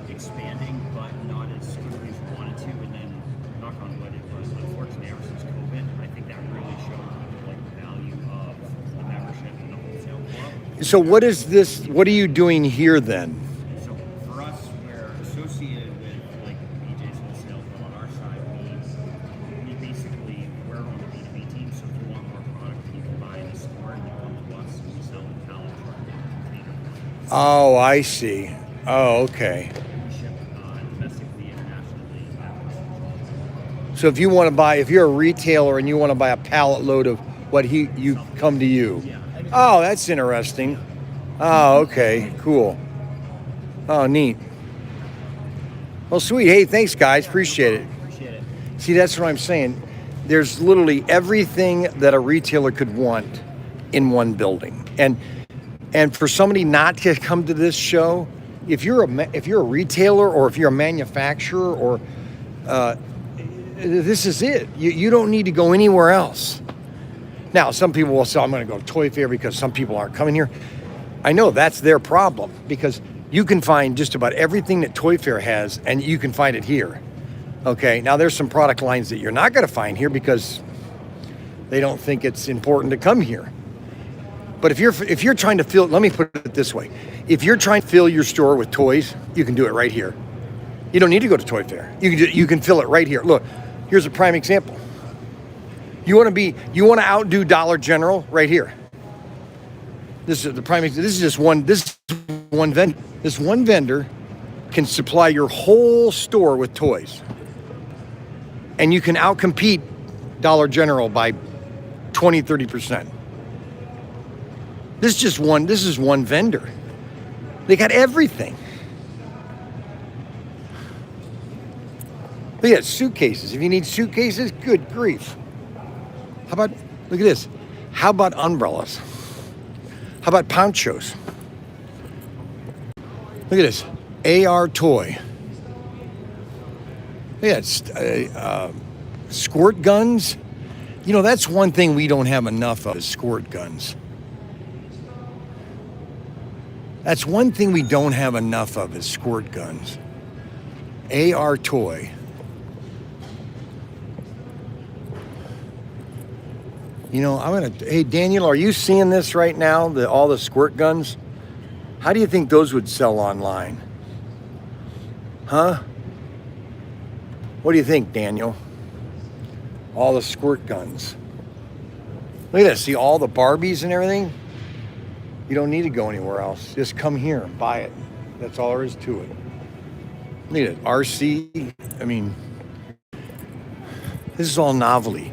expanding, but not as quickly as we wanted to. And then, knock on wood, it was unfortunately ever since COVID. I think that really showed people like the value of the membership and the wholesale club.
So what is this? What are you doing here then?
So for us, we're associated with like BJ's Wholesale, but on our side, we basically we're on the B2B team. So if you want more product, you can buy in the store and you come to us and we sell the pallet truck container.
Oh, I see. Oh, okay.
We ship domestically, internationally.
So if you want to buy, if you're a retailer and you want to buy a pallet load of what you come to you.
Yeah.
Oh, that's interesting. Oh, okay, cool. Oh, neat. Well, sweet. Hey, thanks, guys. Appreciate it.
Appreciate it.
See, that's what I'm saying. There's literally everything that a retailer could want in one building. And for somebody not to come to this show, if you're a retailer or if you're a manufacturer or this is it. You don't need to go anywhere else. Now, some people will say, I'm going to go to Toy Fair because some people aren't coming here. I know that's their problem because you can find just about everything that Toy Fair has and you can find it here. Okay, now there's some product lines that you're not going to find here because they don't think it's important to come here. But if you're trying to fill, let me put it this way. If you're trying to fill your store with toys, you can do it right here. You don't need to go to Toy Fair. You can fill it right here. Look, here's a prime example. You want to outdo Dollar General right here. This is the prime. This is just one. This one vendor. This one vendor can supply your whole store with toys, and you can outcompete Dollar General by 20-30%. This is just one. This is one vendor. They got everything. Look at suitcases. If you need suitcases, good grief. How about, look at this. How about umbrellas? How about ponchos? Look at this. AR toy. Look at that. Squirt guns. You know, that's one thing we don't have enough of is squirt guns. That's one thing we don't have enough of is squirt guns. AR toy. You know, hey, Daniel, are you seeing this right now, all the squirt guns? How do you think those would sell online? Huh? What do you think, Daniel? All the squirt guns. Look at this, see all the Barbies and everything? You don't need to go anywhere else. Just come here and buy it. That's all there is to it. Look at it, RC, I mean, this is all Novelty.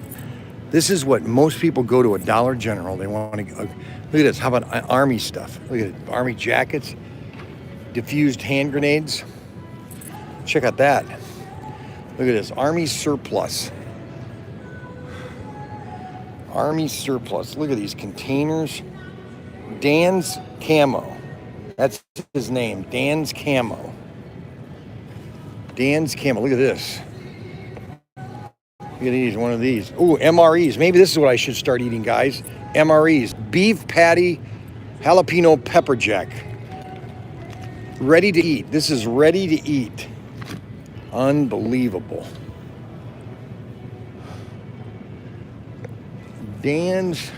This is what most people go to a Dollar General. They want to go. Look at this. How about Army stuff? Look at it. Army jackets, diffused hand grenades. Check out that. Look at this. Army surplus. Army surplus. Look at these containers. Dan's Camo. That's his name. Dan's Camo. Dan's Camo. Look at this. Look at these, one of these. Ooh, MREs. Maybe this is what I should start eating, guys. MREs. Beef patty, jalapeno pepper jack. Ready to eat. This is ready to eat. Unbelievable. Dan's.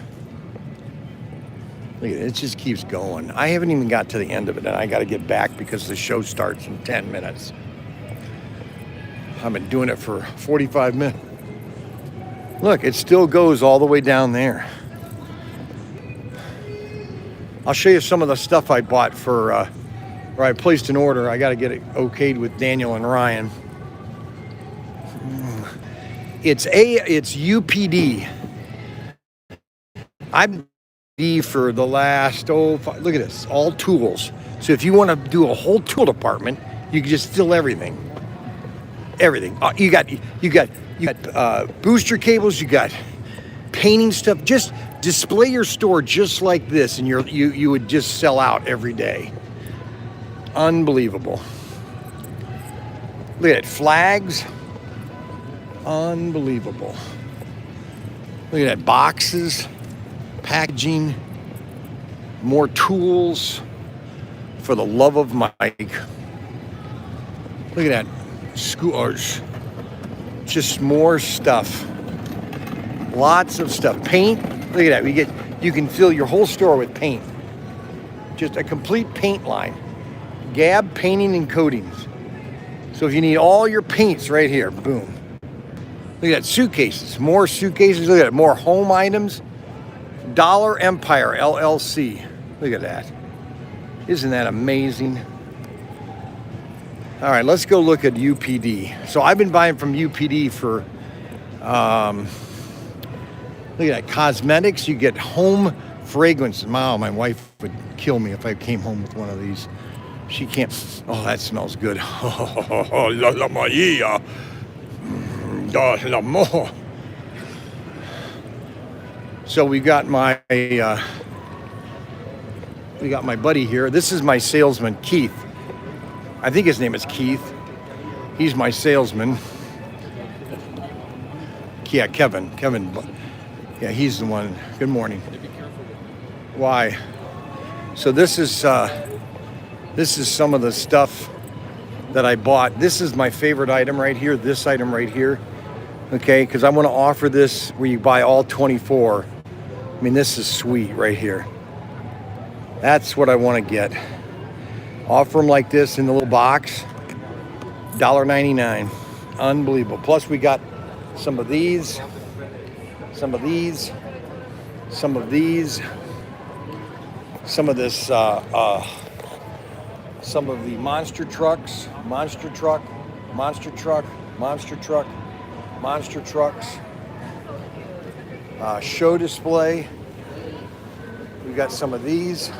Look at it. It just keeps going. I haven't even got to the end of it, and I got to get back because the show starts in 10 minutes. I've been doing it for 45 minutes. Look, it still goes all the way down there. I'll show you some of the stuff I bought for, or I placed an order. I got to get it okayed with Daniel and Ryan. It's UPD. I've been for the last, look at this, all tools. So if you want to do a whole tool department, you can just fill everything. Everything. You got booster cables. You got painting stuff. Just display your store just like this, and you would just sell out every day. Unbelievable. Look at it. Flags. Unbelievable. Look at that. Boxes, packaging, more tools. For the love of Mike. Look at that. Schoolers, just more stuff, lots of stuff. Paint, look at that. You can fill your whole store with paint. just a complete paint line. Gab painting and coatings. So if you need all your paints right here, boom. Look at that, suitcases, more suitcases. Look at it, more home items. Dollar Empire LLC. Look at that. Isn't that amazing? All right, let's go look at UPD. So I've been buying from UPD for, look at that, cosmetics. You get home fragrance. Wow, my wife would kill me if I came home with one of these. She can't. Oh, that smells good. Oh, la Maria. L'amore. So we got my buddy here. This is my salesman, Keith. I think his name is Keith. He's my salesman. Yeah, Kevin. Yeah, he's the one. Good morning. Why? So this is some of the stuff that I bought. This is my favorite item right here. This item right here. Okay, because I want to offer this where you buy all 24. I mean, this is sweet right here. That's what I want to get. Offer them like this in the little box. $1.99. Unbelievable. Plus we got some of these, some of these, some of these, some of this, some of the monster trucks, monster truck, monster truck, monster truck, monster trucks, show display. We got some of these.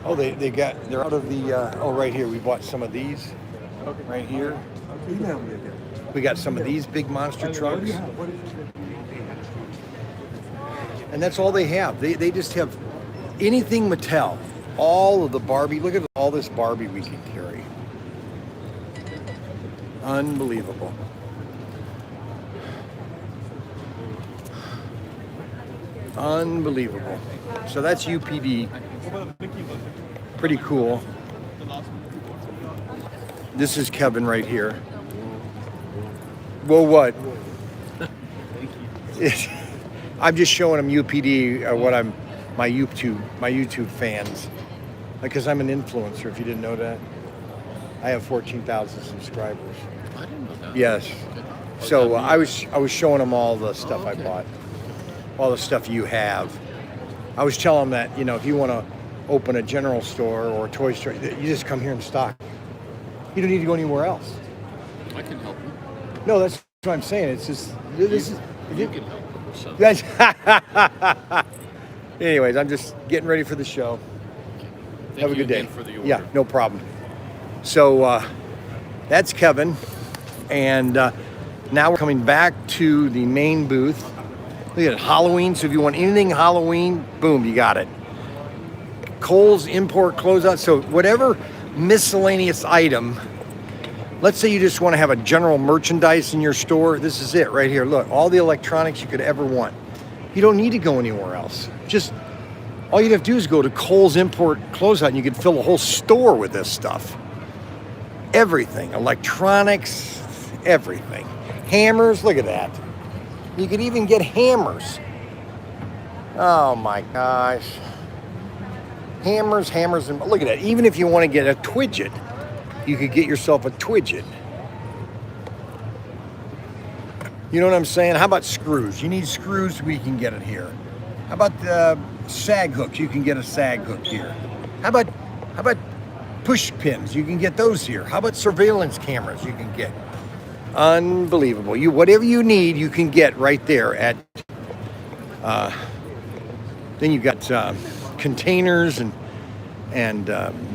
Oh, they're out of the, oh, right here. We bought some of these right here. We got some of these big monster trucks. And that's all they have. They just have anything Mattel. All of the Barbie. Look at all this Barbie we can carry. Unbelievable. Unbelievable. So that's UPD. Pretty cool. This is Kevin right here. Well, what? I'm just showing him UPD, what my YouTube fans, because I'm an influencer. If you didn't know that, I have 14,000 subscribers.
I didn't know that.
Yes. So I was showing them all the stuff I bought, all the stuff you have. I was telling them that, if you want to open a general store or a toy store, you just come here and stock. You don't need to go anywhere else.
I can help you.
No, that's what I'm saying. It's just this is.
You can help them. So.
That's anyways, I'm just getting ready for the show.
Thank
Have a
you
good day.
again for the order.
Yeah, no problem. So that's Kevin, and now we're coming back to the main booth. Look at it, Halloween. So if you want anything Halloween, boom, you got it. Kohl's import closeout. So whatever miscellaneous item. Let's say you just want to have a general merchandise in your store. This is it right here. Look, all the electronics you could ever want. You don't need to go anywhere else. Just all you'd have to do is go to Kohl's import closeout and you could fill a whole store with this stuff. Everything, electronics, everything. Hammers, look at that. You could even get hammers. Oh my gosh. Hammers, and look at that. Even if you want to get a Twidget, you could get yourself a Twidget. You know what I'm saying? How about screws? You need screws, we can get it here. How about sag hooks? You can get a sag hook here. How about push pins? You can get those here. How about surveillance cameras? You can get. Unbelievable. Whatever you need, you can get right there at. Then you've got containers and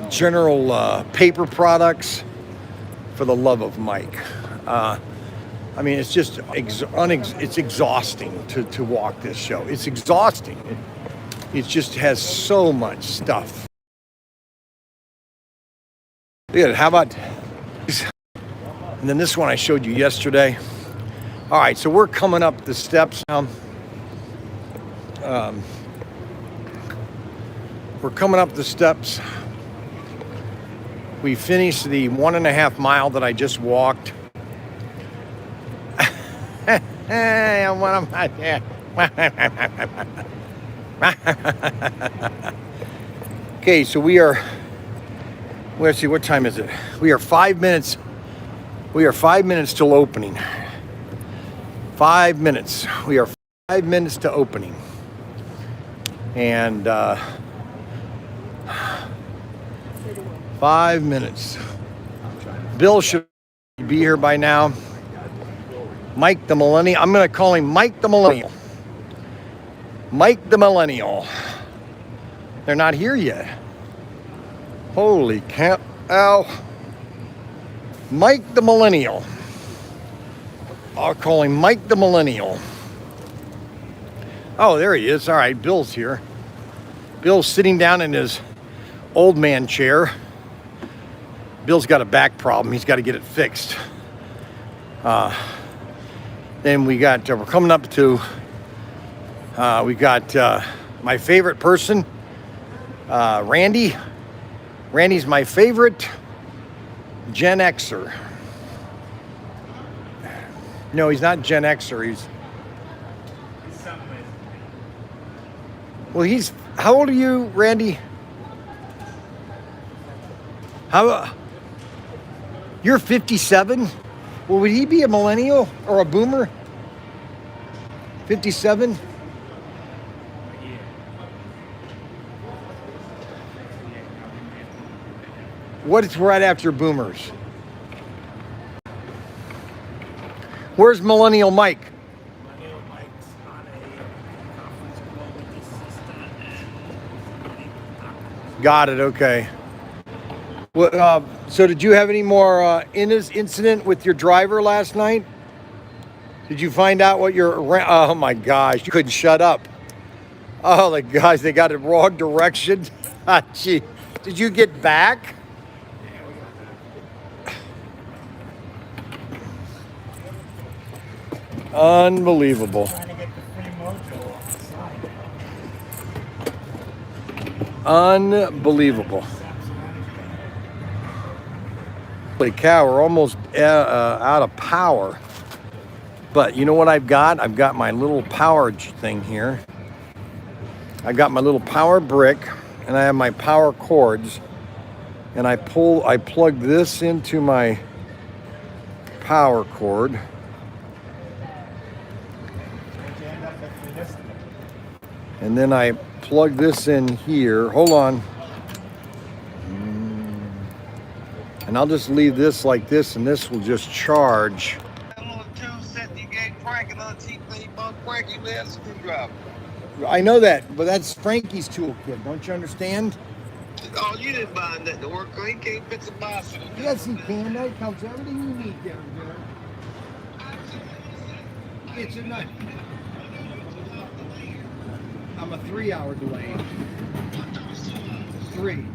general paper products. For the love of Mike. I mean, it's just it's exhausting to walk this show. It's exhausting. It just has so much stuff. Look at it. How about, and then this one I showed you yesterday. All right, so we're coming up the steps now. We're coming up the steps. We finished the 1.5 mile that I just walked. Okay, so let's see, what time is it? We are 5 minutes till opening. 5 minutes. We are 5 minutes to opening. And 5 minutes. Bill should be here by now. Mike the Millennial. I'm going to call him Mike the Millennial. Mike the Millennial. They're not here yet. Holy cow. Ow. Mike the Millennial. I'll call him Mike the Millennial. Oh, there he is. All right, Bill's here. Bill's sitting down in his old man chair. Bill's got a back problem. He's got to get it fixed. Then we're coming up to, we got my favorite person, Randy. Randy's my favorite Gen Xer. No, he's not Gen Xer. Well, how old are you, Randy? You're 57? Well, would he be a millennial or a boomer? 57? What's right after boomers? Where's Millennial Mike?
Millennial Mike's on a conference call with his sister.
Got it, okay. Well, so did you have any more incident with your driver last night? Did you find out what oh my gosh, you couldn't shut up. Oh, the guys, they got it wrong direction. Gee, did you get back? Unbelievable. Unbelievable. Holy cow, we're almost out of power. But you know what I've got? I've got my little power thing here. I've got my little power brick, and I have my power cords. And I plug this into my power cord. And then I plug this in here. Hold on. And I'll just leave this like this, and this will just charge. I know that, but that's Frankie's toolkit. Don't you understand?
Oh, you didn't buy that to work. He can't fix a bicycle.
Yes, he can. That comes everything you need there. It's a night. I'm a 3-hour delay. 3.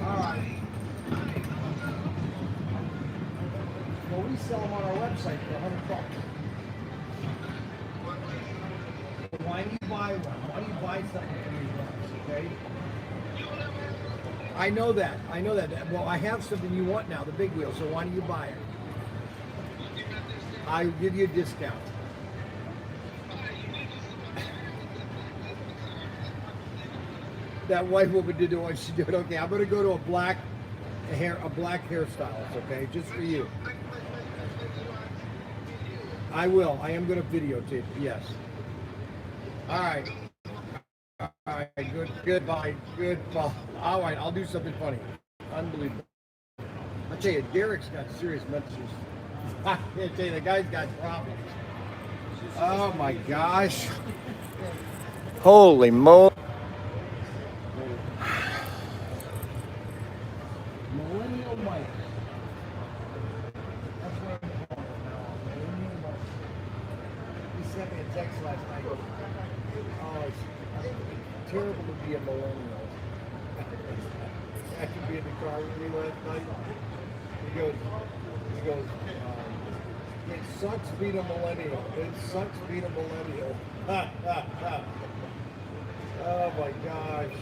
All right. Well, we sell them on our website for $100. Why do you buy one? Why do you buy something for $3, okay? I know that. Well, I have something you want now, the big wheel, so why do you buy it? I'll give you a discount. That white woman didn't want you to do it. Okay, I'm gonna go to a black hairstylist, okay? Just for you. I will. I am gonna videotape, yes. All right. Goodbye. All right, I'll do something funny. Unbelievable. I tell you, Derek's got serious mental issues. I tell you, the guy's got problems. Oh my gosh. Holy moly. Millennial Mike. That's what I'm calling him now. Millennial Mike. He sent me a text last night. Oh, it's terrible to be a millennial. I could be in the car with me last night. He goes, it sucks being a millennial. It sucks being a millennial. Oh my gosh.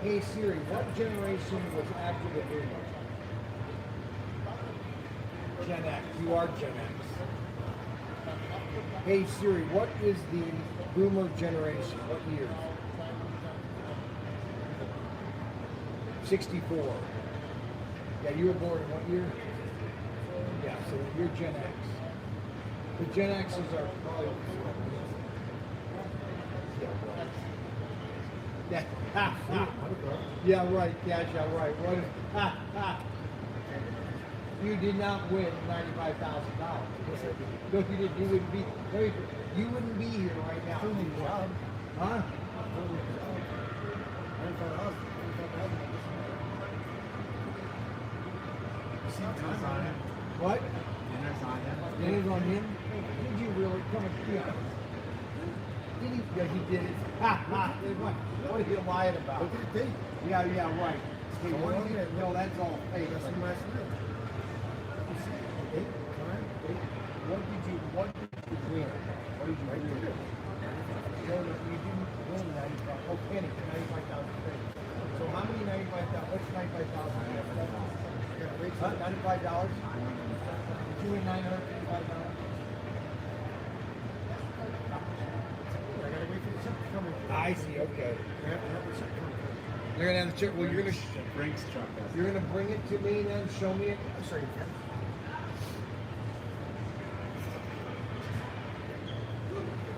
Hey Siri, what generation was after the boomer? Gen X. You are Gen X. Hey Siri, what is the boomer generation? What year? 64. Yeah, you were born in what year? Yeah, so you're Gen X. The Gen X's are probably. Yeah, yeah, right. Yeah, right. What? You did not win $95,000. No, you didn't. You wouldn't be. You wouldn't be here right now. Huh? What? Dinner's on him? Did you really? Come and be honest. Did he? Yeah, he did it. What are you lying about? Look at the date. Yeah, right. Hey, what is it? No, that's all fake. That's from last year. What did you win? What did you win? No, you didn't win 95. Oh, Kenny, 95,000. So how many 95,000? What's 95,000? Huh? $95? Did you win $955? I gotta wait for the check to come in. I see, okay. You're gonna have the check. Well, you're gonna bring it to me then, show me it. I'll show you.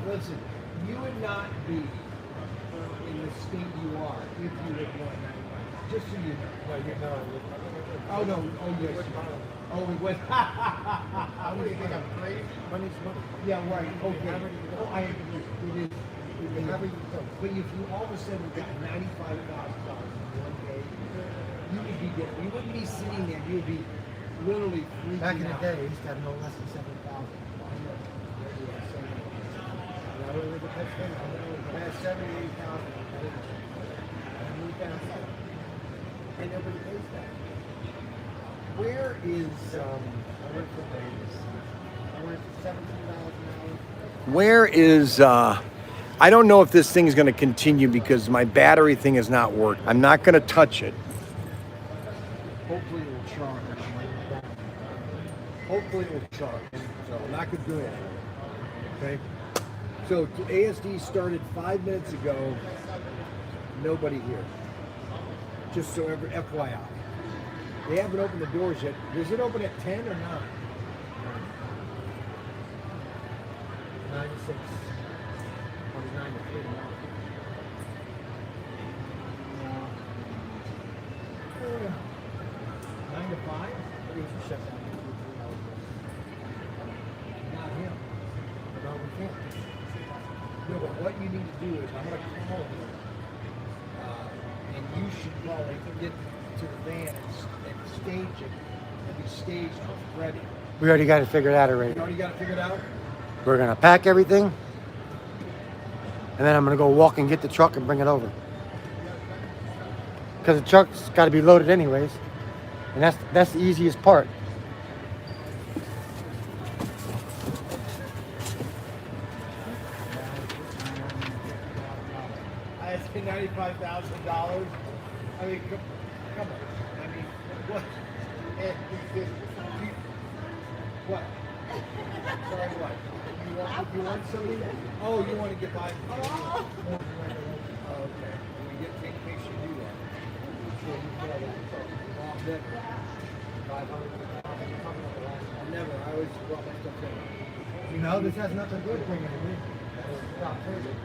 Listen, you would not be in the state you are if you had won 95. Just so you know. No, you know. Oh no. Oh yes. Oh, we went. How do you think I'm crazy? Money's money. Yeah, right. Okay. Oh, I agree. It is. But if you all of a sudden got $95,000 in one day, you would be different. You wouldn't be sitting there. You would be literally freaking out. Back in the day, I used to have no less than 7,000. And nobody pays that. Where is I work for Vegas. I work for $17 an hour. Where is I don't know if this thing is going to continue because my battery thing is not working. I'm not going to touch it. Hopefully it will charge. Hopefully it will charge. So I'm not going to do it. Okay. So ASD started 5 minutes ago. Nobody here. Just so ever FYI. They haven't opened the doors yet. Does it open at 10 or 9? 9 to 6. 9 to 3 now. 9 to 5? What is the shutdown? Not him. No, we can't. No, but what you need to do is I'm going to call him. And you should probably get to the van and stage it and be staged ready.
We already got it figured out already.
You already got it figured out?
We're going to pack everything. And then I'm going to go walk and get the truck and bring it over. Because the truck's got to be loaded anyways. And that's the easiest part.
I asked him $95,000. I mean, come on. I mean, what? What? Sorry, what? You want something? Oh, you want to get by? Oh, okay. We get take make sure you do that. Sure you feel that. Never. 500. I never. I always brought my stuff in. You know, this has nothing to do with bringing it in. Stop hurting.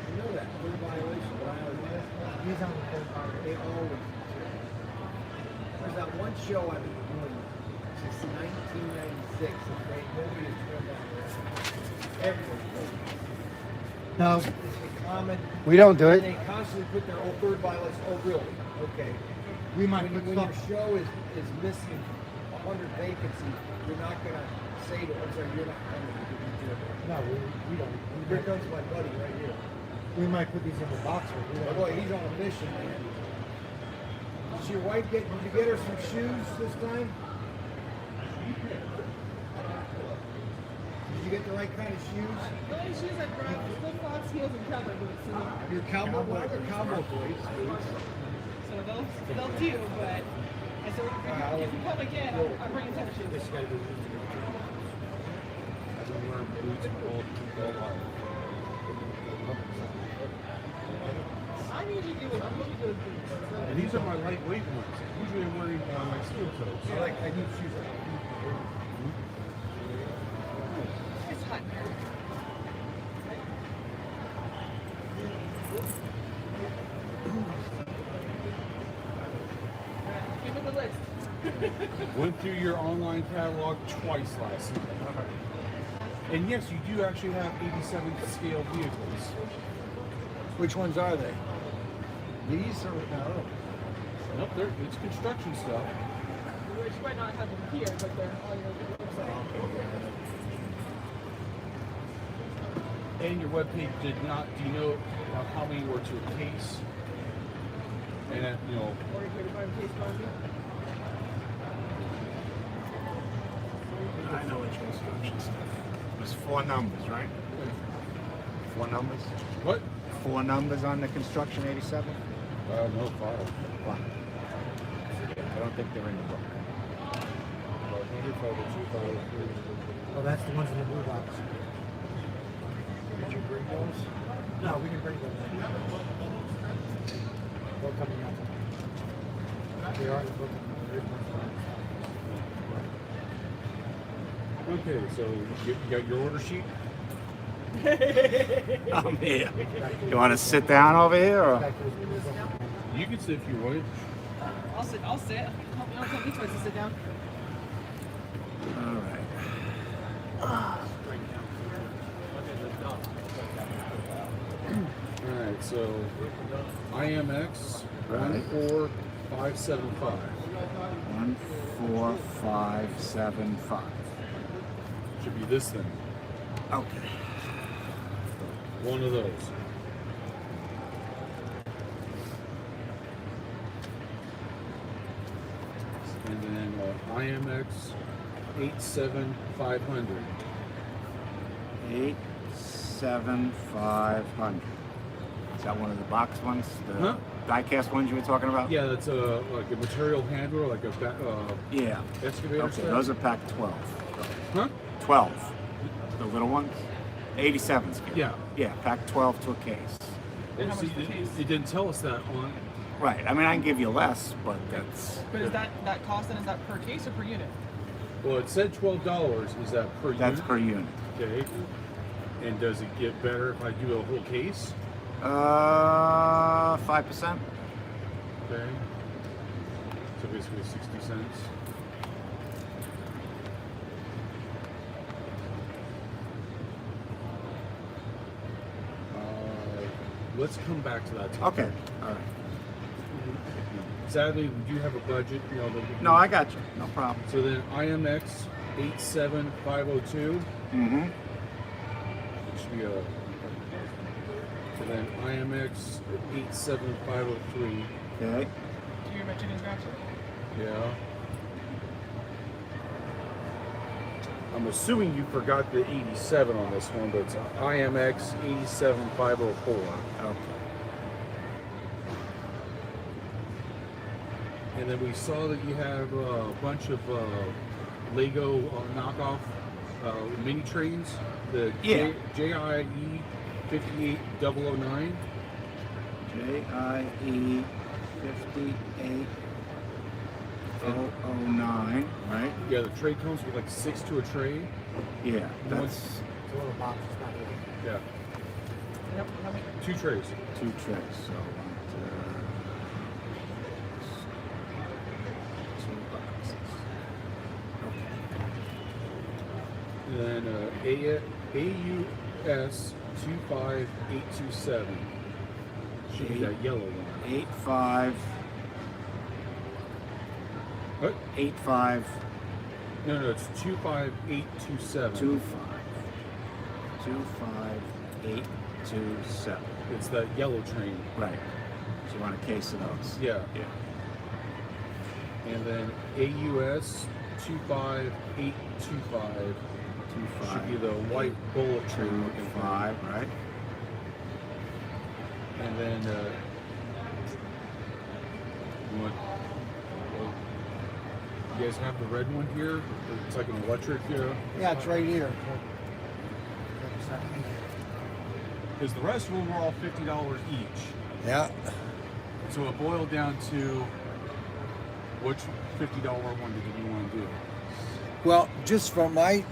You know that. Third violation. He's on the third violation. They always. There's that one show I've been doing since 1996. And nobody has turned out there. Everyone.
No,
It's a common.
we don't do
And
it.
they constantly put their third violation. Oh, really? Okay.
We might
When your show is missing 100 vacancies, you're not going to say to them, you're not coming to do it.
No, we don't.
Here comes my buddy right here.
We might put these in the box.
Oh boy, he's on a mission, man. Did your wife did you get her some shoes this time? Did you get the right kind of shoes?
The only shoes I brought was flip-flops, heels, and cowboy boots.
Your cowboy boys?
So they'll do, but And so if you come again, I'll bring you tennis shoes.
This guy goes
I've been wearing boots all
I'm usually good with boots.
And these are my lightweight ones. Usually I'm wearing my steel toes.
I need shoes.
It's hot. Give me the list.
Went through your online catalog twice last night. And yes, you do actually have 87 scale vehicles.
Which ones are they? These or no?
Nope, it's construction stuff.
Which you might not have them here, but they're on your website.
And your webpage did not denote how many were to a case. And that, you know,
Or you could find case copy.
I know it's construction stuff. It was 4 numbers, right? 4 numbers?
what?
4 numbers on the construction 87?
No, 5.
Wow. I don't think they're in the book.
Oh, that's the ones in the blue box. Did you bring those? No, we can bring those. They're coming out. They are in the book.
Okay, so you got your order sheet?
I'm here. You want to sit down over here? Or?
You can sit if you would.
I'll sit. I'll tell me twice to sit down.
All right.
All right, so IMX 14575.
14575.
Should be this thing.
Okay.
One of those. And then IMX 87500.
87500. Is that one of the box ones? The
Huh?
die-cast ones you were talking about?
Yeah, that's like a material handler, like a
Yeah.
excavator.
Okay,
stuff.
those are pack 12.
Huh?
12. The little ones? 87 scale.
Yeah.
Yeah, pack 12 to a case.
And see, it didn't tell us that on.
Right. I mean, I can give you less, but that's.
But is that cost, and is that per case or per unit?
Well, it said $12. Is that per unit?
That's per unit.
Okay. And does it get better if I do a whole case?
5%.
Okay. So basically 60 cents. Let's come back to that topic.
Okay. All right.
Sadly, we do have a budget. You know.
No, I got you. No problem.
So then IMX 87502.
Mm-hmm.
It should be a. And then IMX 87503.
Okay.
Do you mention his graphic?
Yeah. I'm assuming you forgot the 87 on this one, but it's IMX 87504.
Okay.
And then we saw that you have a bunch of Lego knockoff mini trains. The
Yeah.
JIE 58009.
JIE 58009, right?
Yeah, the tray comes with like 6 to a tray.
Yeah, that's
It's a little box. It's not really.
Yeah,
Yep. How many?
2 trays.
2 trays. So 2 boxes. Okay.
And then AUS 25827. Should be that yellow one.
85.
What?
85.
No, it's 25827.
25827.
It's that yellow train.
Right. So you want a case of those?
Yeah.
Yeah.
And then AUS 25825 should be the white bullet train looking thing.
5, right?
And then you want You guys have the red one here. It's like an electric here.
Yeah, it's right here.
Because the rest of them are all $50 each.
Yeah.
So it boiled down to which $50 one did you want to do?
Well, just from I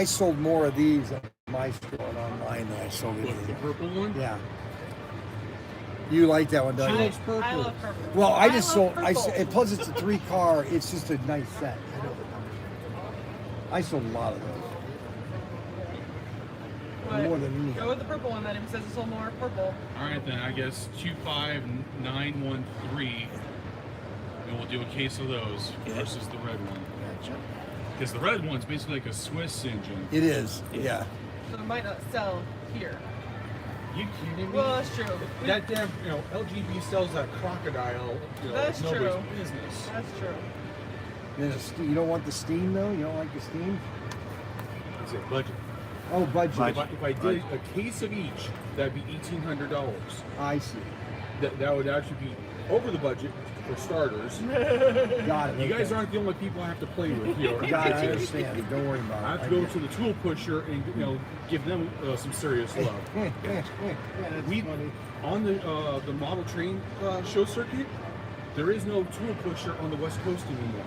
sold more of these at my store and online than I sold it.
What, the purple one?
Yeah. You like that one, don't you?
Purple.
I love purple.
Well, I just
love
sold.
purple.
And plus it's a 3-car. It's just a nice set. I sold a lot of those.
But
More than any.
go with the purple one. That even says it's a little more purple.
All right, then I guess 25913, and we'll do a case of those versus the red one.
Gotcha.
Because the red one's basically like a Swiss engine.
It is. Yeah.
So it might not sell here.
You kidding me?
Well, that's true.
That damn, LGB sells that crocodile.
That's
nobody's
true.
business.
That's true.
You don't want the steam though. You don't like the steam.
It's a budget.
Oh, budget.
If I did a case of each, that'd be $1,800.
I see.
That would actually be over the budget for starters.
Got it.
You guys aren't the only people I have to play with here.
Got it. I understand. Don't worry about it.
I have to go to the tool pusher and give them some serious love.
That's funny.
On the model train show circuit, there is no tool pusher on the West Coast anymore.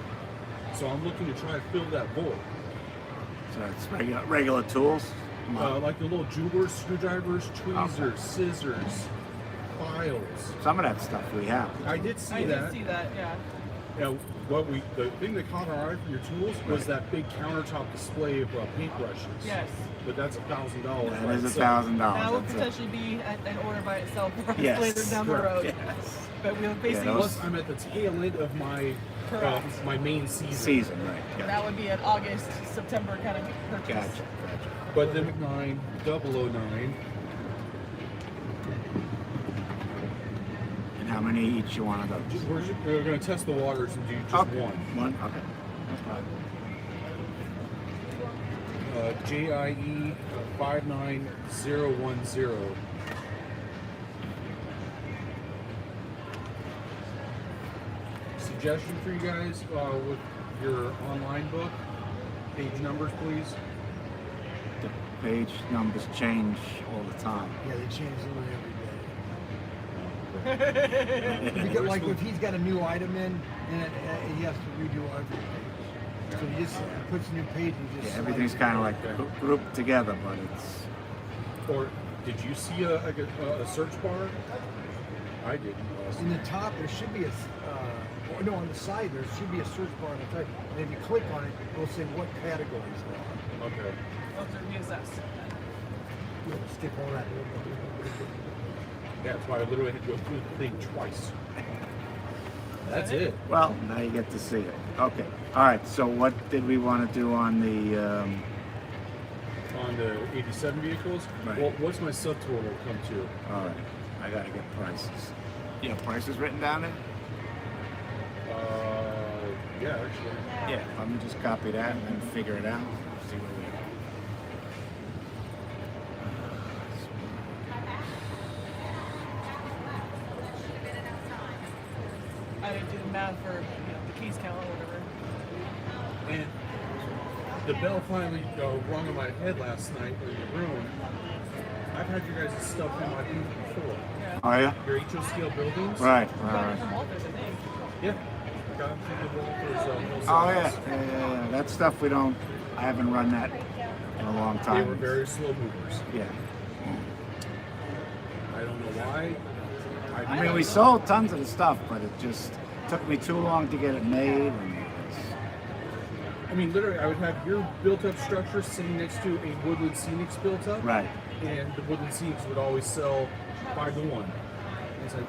So I'm looking to try to fill that void.
So it's regular tools?
Like the little jewelers, screwdrivers, tweezers, scissors, files.
Some of that stuff we have.
I did see
I
that.
did see that. Yeah.
The thing that caught our eye for your tools was that big countertop display of paintbrushes.
Yes.
But that's $1,000.
That is $1,000.
That would potentially be an order by itself for us
Yes,
later down the road.
Yes.
But we'll basically.
Plus, I'm at the tail end of my my main season.
Right.
That would be an August, September kind of purchase.
Gotcha.
But then 009.
And how many each you want of those?
We're going to test the waters and do just one.
One? Okay. That's fine.
JIE 59010. Suggestion for you guys with your online book, page numbers, please.
The page numbers change all the time.
Yeah, they change literally every day. Because, like if he's got a new item in, and he has to redo everything. So he just puts a new page and just.
Yeah, everything's kind of like grouped together, but it's.
Or did you see a search bar? I didn't.
In the top, there should be no, on the side there should be a search bar on the top. And if you click on it, it'll say what categories there are.
Okay.
What's their VSS?
You'll skip all that.
Yeah, that's why I literally had to go through the thing twice. That's it.
Well, now you get to see it. Okay. All right. So what did we want to do on the?
On the 87 vehicles?
Right.
Well, what's my subtotal come to?
All right. I gotta get prices. You have prices written down there?
Yeah, actually.
Yeah. Let me just copy that and then figure it out. See what we have.
I didn't do the math for the keys count or whatever.
And the bell finally rung on my head last night in the room. I've had you guys' stuff in my booth before.
Yeah.
Oh yeah.
Your HO scale buildings.
Right.
You got it from Walters, I think.
Yeah. I got them from the Walters.
Oh yeah. That stuff we don't. I haven't run that in a long time.
They were very slow movers.
Yeah.
I don't know why.
I mean, we sold tons of the stuff, but it just took me too long to get it made. And
I mean, literally, I would have your built-up structure sitting next to a Woodland Scenics built-up.
Right.
And the Woodland Scenics would always sell 5 to 1. It's like,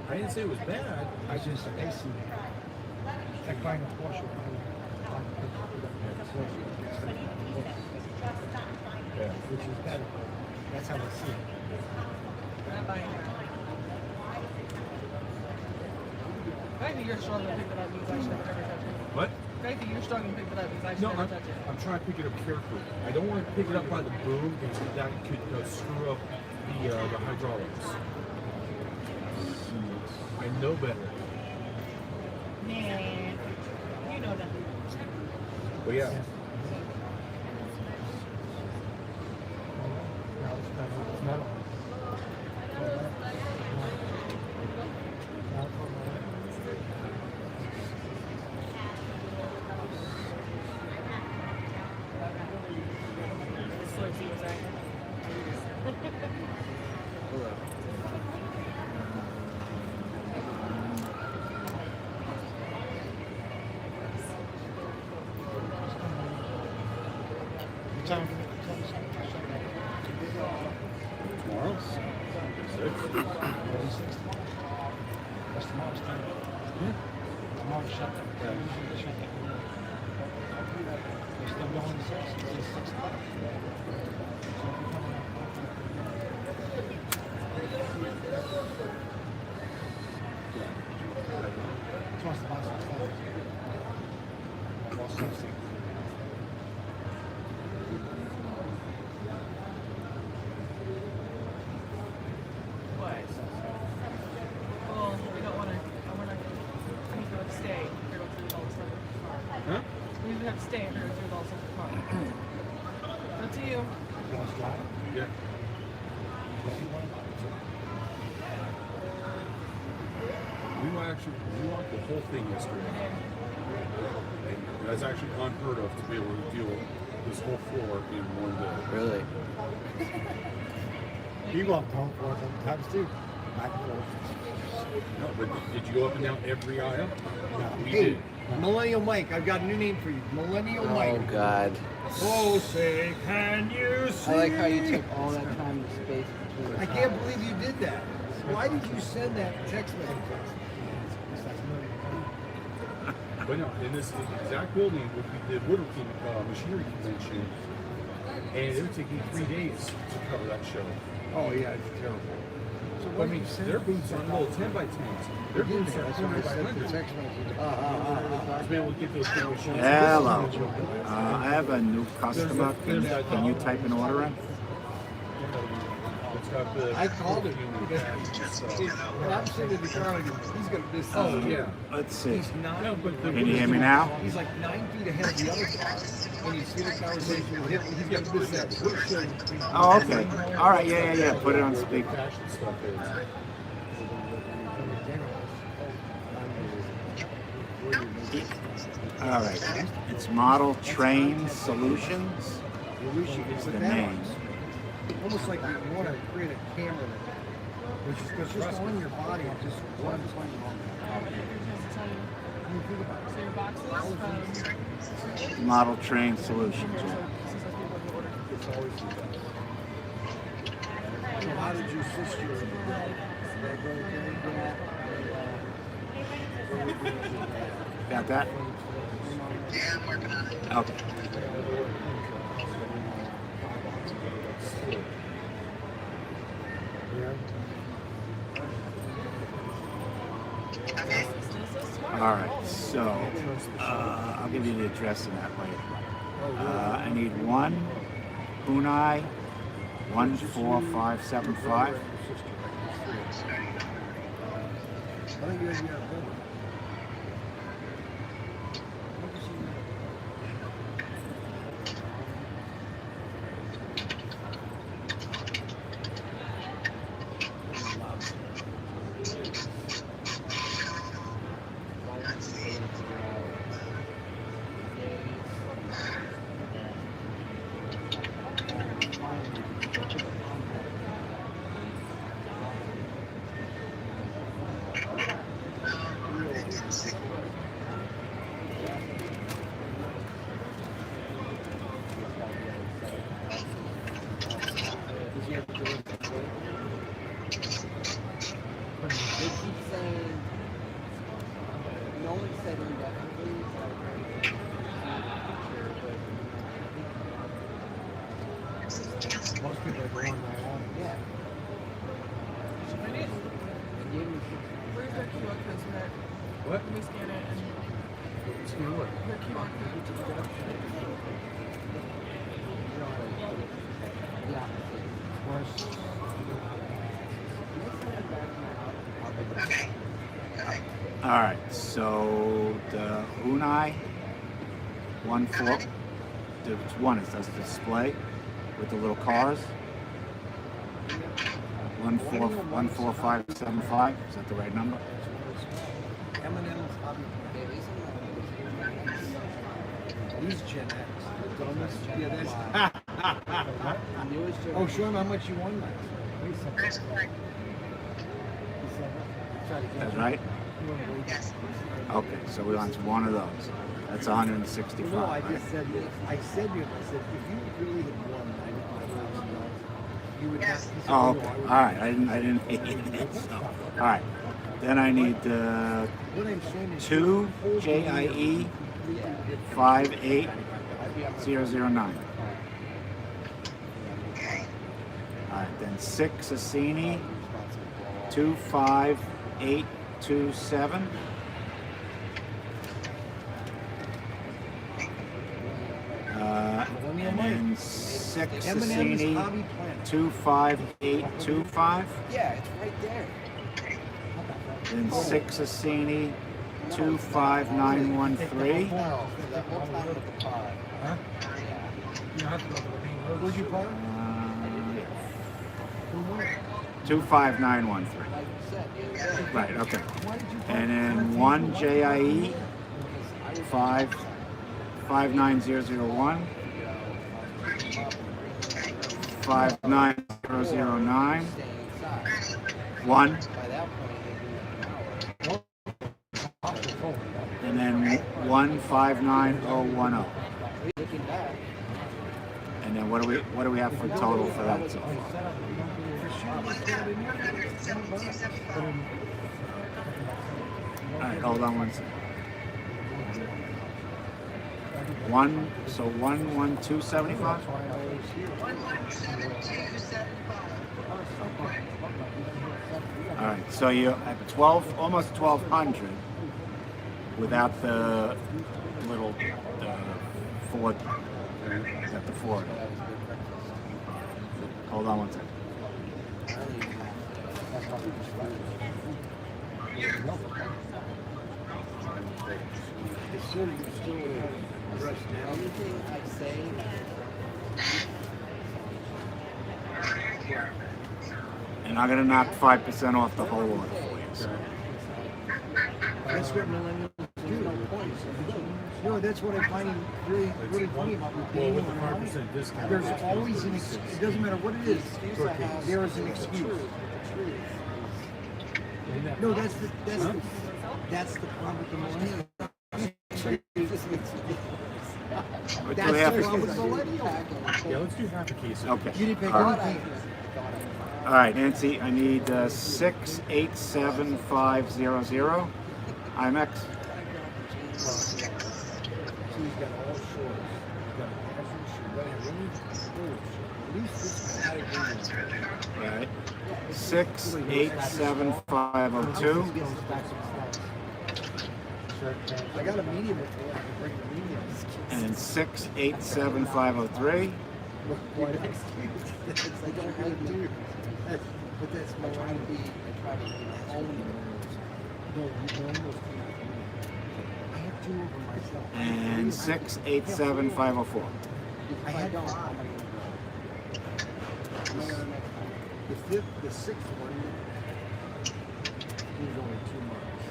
I didn't say it was bad.
I just see like buying a Porsche.
Yeah.
Which is better. That's how I see it.
I'm not buying that. The fact that you're struggling to pick that up means I should never touch it.
What?
The fact that you're struggling to pick that up means I should
No,
never touch it.
I'm trying to pick it up carefully. I don't want to pick it up by the boom because that could screw up the hydraulics. I know better.
Nah, you know that.
But yeah.
It's metal.
Tomorrow?
That's tomorrow's time. Tomorrow's shut down. Shut down. They're still going to 6. It's 6 o'clock. Trust the boss.
What? Well, we don't want to. We're not. We need to stay. We're going through all the stuff with the car.
Huh?
We have to stay. We're going through all the stuff with the car. Up to you.
Yeah. We walked the whole thing yesterday. And that's actually unheard of to be able to deal with this whole floor in one day.
Really?
He walked home 4 times too. Back and forth.
No, but did you go up and down every aisle?
No.
We
Hey,
did.
Millennial Mike, I've got a new name for you. Millennial Mike.
God.
Oh, say, can you see?
I like how you took all that time and space between
I can't believe you did that. Why did you send that text message?
But no, in this exact building, we did Woodworking Machinery Convention, and it would take me 3 days to cover that show.
Oh, yeah, it's terrible. So
I mean, their booths aren't little 10 by 10s. Their booths are
That's why I
100 by
sent the
100.
text message.
To be able to get those big machines.
Hello. I have a new customer. Can you type an order in?
It's got the
I called him. When I'm sitting in the car, he's going to miss.
Oh, yeah.
Let's see.
He's not.
No, but the
Can you hear me now?
He's like 9 feet ahead of the other car. When he's in a conversation with him, he's going to miss that.
Oh, okay. All right. Yeah. Put it on speaker.
fashion stuff is.
All right. It's Model Train Solutions. Is the name.
Almost like you want to create a camera which is just on your body and just runs on
So your boxes.
Model Train Solutions. Yeah.
So how did your sister?
Got that?
Yeah, I'm working on it.
Okay. All right, so I'll give you the address of that later. I need 1 Bunai 14575.
Most people are going
Yeah. Where's their QR codes, Matt?
What?
Let me scan it and
Scan what?
their QR code.
Yeah.
All right, so the Unai 1-4, it's one, it says display with the little cars. 14575, is that the right number?
M&M's hobby plant. He's Gen X. Yeah, that's. Oh, show him how much you won last.
That's right?
Yes.
Okay, so we want one of those. That's 165,
No, I
right?
just said this. I said to him, I said, if you really had won $95,000, you would have. He said,
Oh, okay. All right. I didn't hate it. So, all right. Then I need
What I'm saying is,
2 JIE 58009. All right. Then 6 Assini 25827. And then 6 Assini 25825.
yeah, it's right there.
Then 6 Assini 25913.
Huh? You have to go to the main road. Where'd you park?
25913. Right, okay. And then 1 JIE 59001. 59009. 1. And then 159010. And then what do we have for total for that so far? All right, hold on one second. 11275. All right, so you're at 12, almost 1200, without the little Ford. At the Ford. Hold on one second. And I'm gonna knock 5% off the whole order for you. So.
That's what millennials do. No, that's what I find really funny about being with the 5% discount. There's always an excuse. It doesn't matter what it is. There is an excuse. No, that's the problem with the millennials. That's the problem with the millennials.
Yeah, let's do half a case.
Okay.
You didn't pick
All right.
anything.
All right, Nancy, I need 687500. IMAX.
So he's got all shorts. He's got a casual shoe. He's got a really full shoe. At least this category.
Right. 687502.
I got a medium before. I can bring the medium.
And 687503.
It's like I do. But that's my trying to be. I try to own the No, you own those two. I have two over myself.
And 687504.
I had five. The sixth one was only 2 months.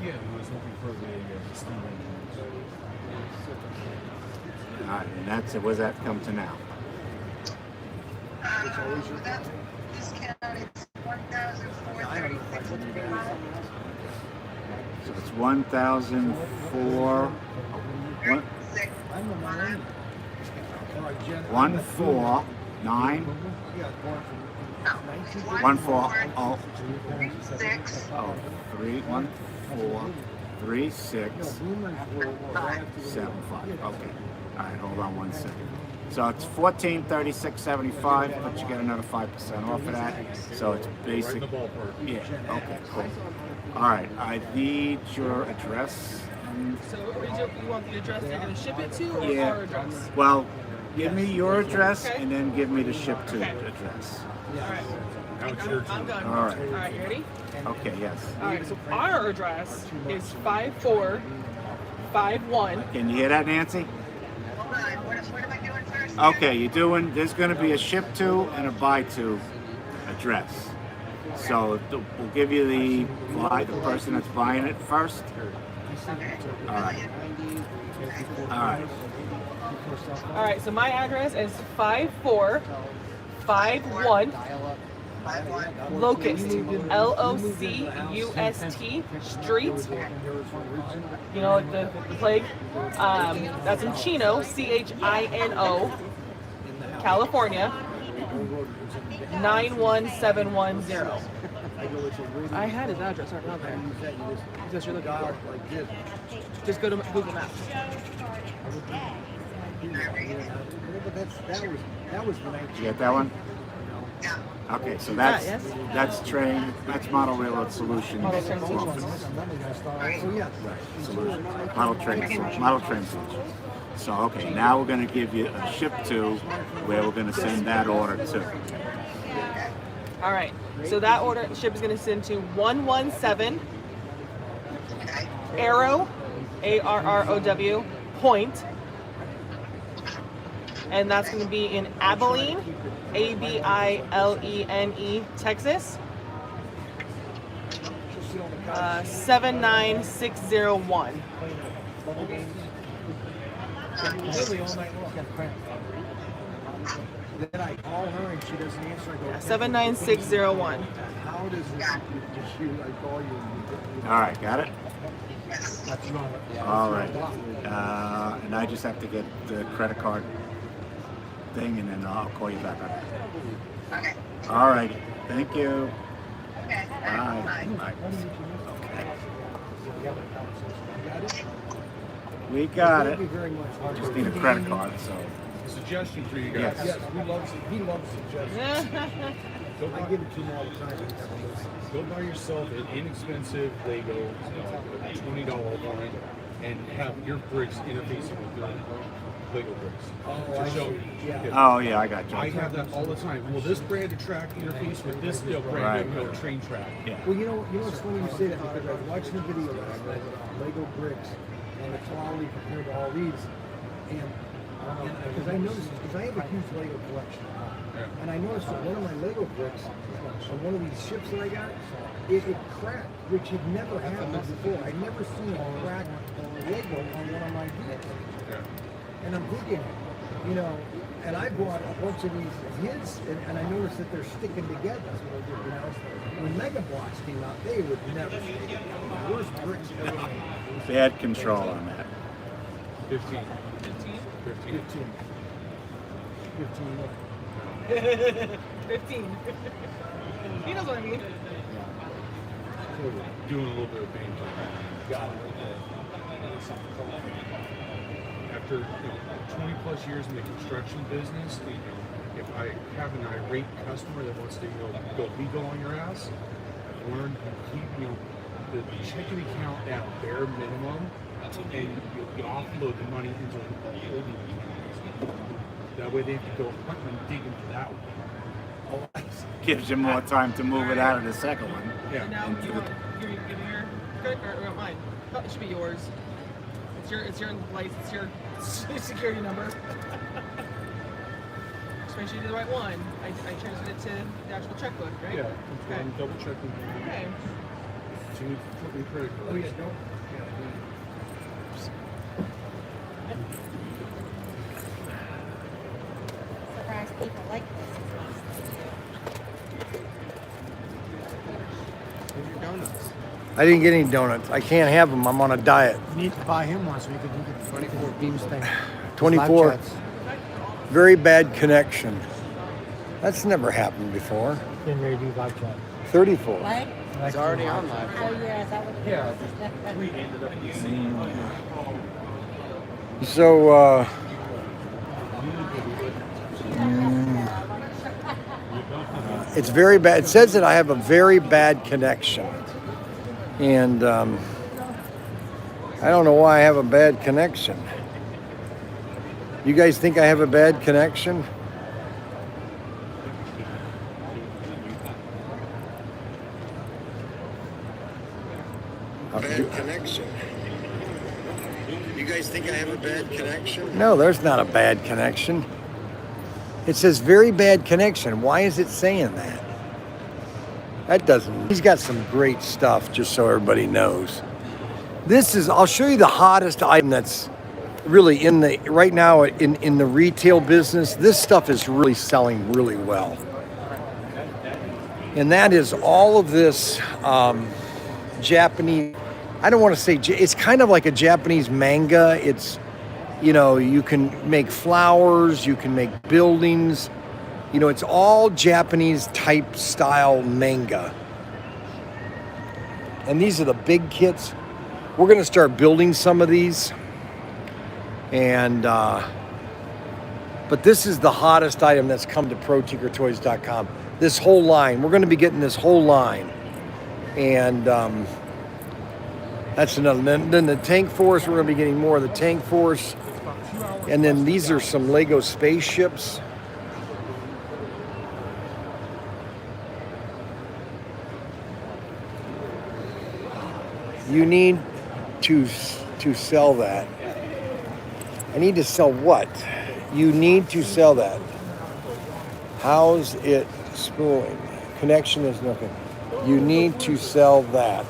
Yeah, I was looking for the standard.
All right, and that's it. What's that come to now?
It's always your
That discount is $1,433.
So it's 1,004. One,
I'm a millennial.
149.
Yeah, born from
6.
Oh, 3143675. Okay. All right, hold on one second. So it's $1436.75, but you get another 5% off of that. So it's basic. Yeah. Okay. Cool. All right. I need your address.
So you want the address they're going to ship it to, or
Yeah.
our address?
Well, give me your address
Okay.
and then give me the ship to address.
All right.
Now it's your
I'm
turn.
done.
All right.
All right, you ready?
Okay, yes.
All right, so our address is 5451.
Can you hear that, Nancy?
Hold on. What am I doing first?
Okay, there's going to be a ship to and a buy to address. So we'll give you the person that's buying it first. All right. All right.
All right, so my address is 5451 Locust, Locust Street. You know, like the plague. That's in Chino, Chino, California, 91710. I had his address right on there. Just you're looking for. Just go to Google Maps.
That was when I.
Did you get that one? Okay, so that's Model Railroad Solutions.
Model Train Solutions.
Solutions. Model Train Solutions. So okay, now we're going to give you a ship to where we're going to send that order to.
All right, so that ship is going to send to 117 Arrow, Arrow Point, and that's going to be in Abilene, Abilene, Texas, 79601.
Then I call her and she doesn't answer. I go,
79601.
how does this issue? I call you.
All right, got it? All right. And I just have to get the credit card thing, and then I'll call you back on that.
Okay.
All right. Thank you.
Okay.
Bye. Bye. Okay. We got it.
Thank you very much.
Just need a credit card, so.
Suggestion for you guys.
Yes.
He loves suggestions. I give it to him all the time.
Go buy yourself an inexpensive Lego, $20 one, and have your bricks interfacing with your Lego bricks. To show you.
Oh yeah, I got you.
I have that all the time. Will this branded track interface with this branded train track?
Yeah.
Well, you know it's funny you say that because I was watching a video last night about Lego bricks and the quality compared to all these, and because I noticed, because I have a huge Lego collection, and I noticed that one of my Lego bricks on one of these ships that I got, it cracked, which had never happened before. I'd never seen a cracked Lego on one of my vehicles. And I'm thinking, and I bought a bunch of these his, and I noticed that they're sticking together. When Mega Blocks came out, they would never stick together. The worst bricks ever made.
Bad control on that.
15.
15.
15. He knows what I mean.
Doing a little bit of paint. Got it. After 20 plus years in the construction business, if I have an irate customer that wants to go legal on your ass, I've learned to keep the checking account at bare minimum, and you offload the money into a holding account. That way they have to go hunting and digging for that one.
Gives you more time to move it out of the second one.
Yeah.
And now you want give me your credit card or mine. Oh, it should be yours. It's your license, it's your security number. Just make sure you do the right one. I transferred it to the actual checkbook, right?
Yeah.
Okay.
I'm double checking.
Okay.
Two fucking credit cards.
Oh, yeah, no.
Surprised people like this.
I didn't get any donuts. I can't have them. I'm on a diet.
You need to buy him one so we can get the 24 beams thing.
24.
Live chats.
Very bad connection. That's never happened before.
Getting ready to do live chat.
34.
What?
It's already on live.
Oh yeah, is that what it is?
So, it's very bad. It says that I have a very bad connection. And I don't know why I have a bad connection. You guys think I have a bad connection?
Bad connection. You guys think I have a bad connection?
No, there's not a bad connection. It says very bad connection. Why is it saying that? That doesn't. He's got some great stuff, just so everybody knows. This is, I'll show you the hottest item that's really in the, right now in the retail business. This stuff is really selling really well. And that is all of this Japanese, I don't want to say, it's kind of like a Japanese manga. It's, you know, you can make flowers, you can make buildings. You know, it's all Japanese type style manga. And these are the big kits. We're going to start building some of these. And, but this is the hottest item that's come to Protinkertoys.com. This whole line. We're going to be getting this whole line. And that's another. Then the Tank Force, we're going to be getting more of the Tank Force. And then these are some Lego spaceships. You need to sell that. I need to sell what? You need to sell that. How's it spooling? Connection is nothing. You need to sell that.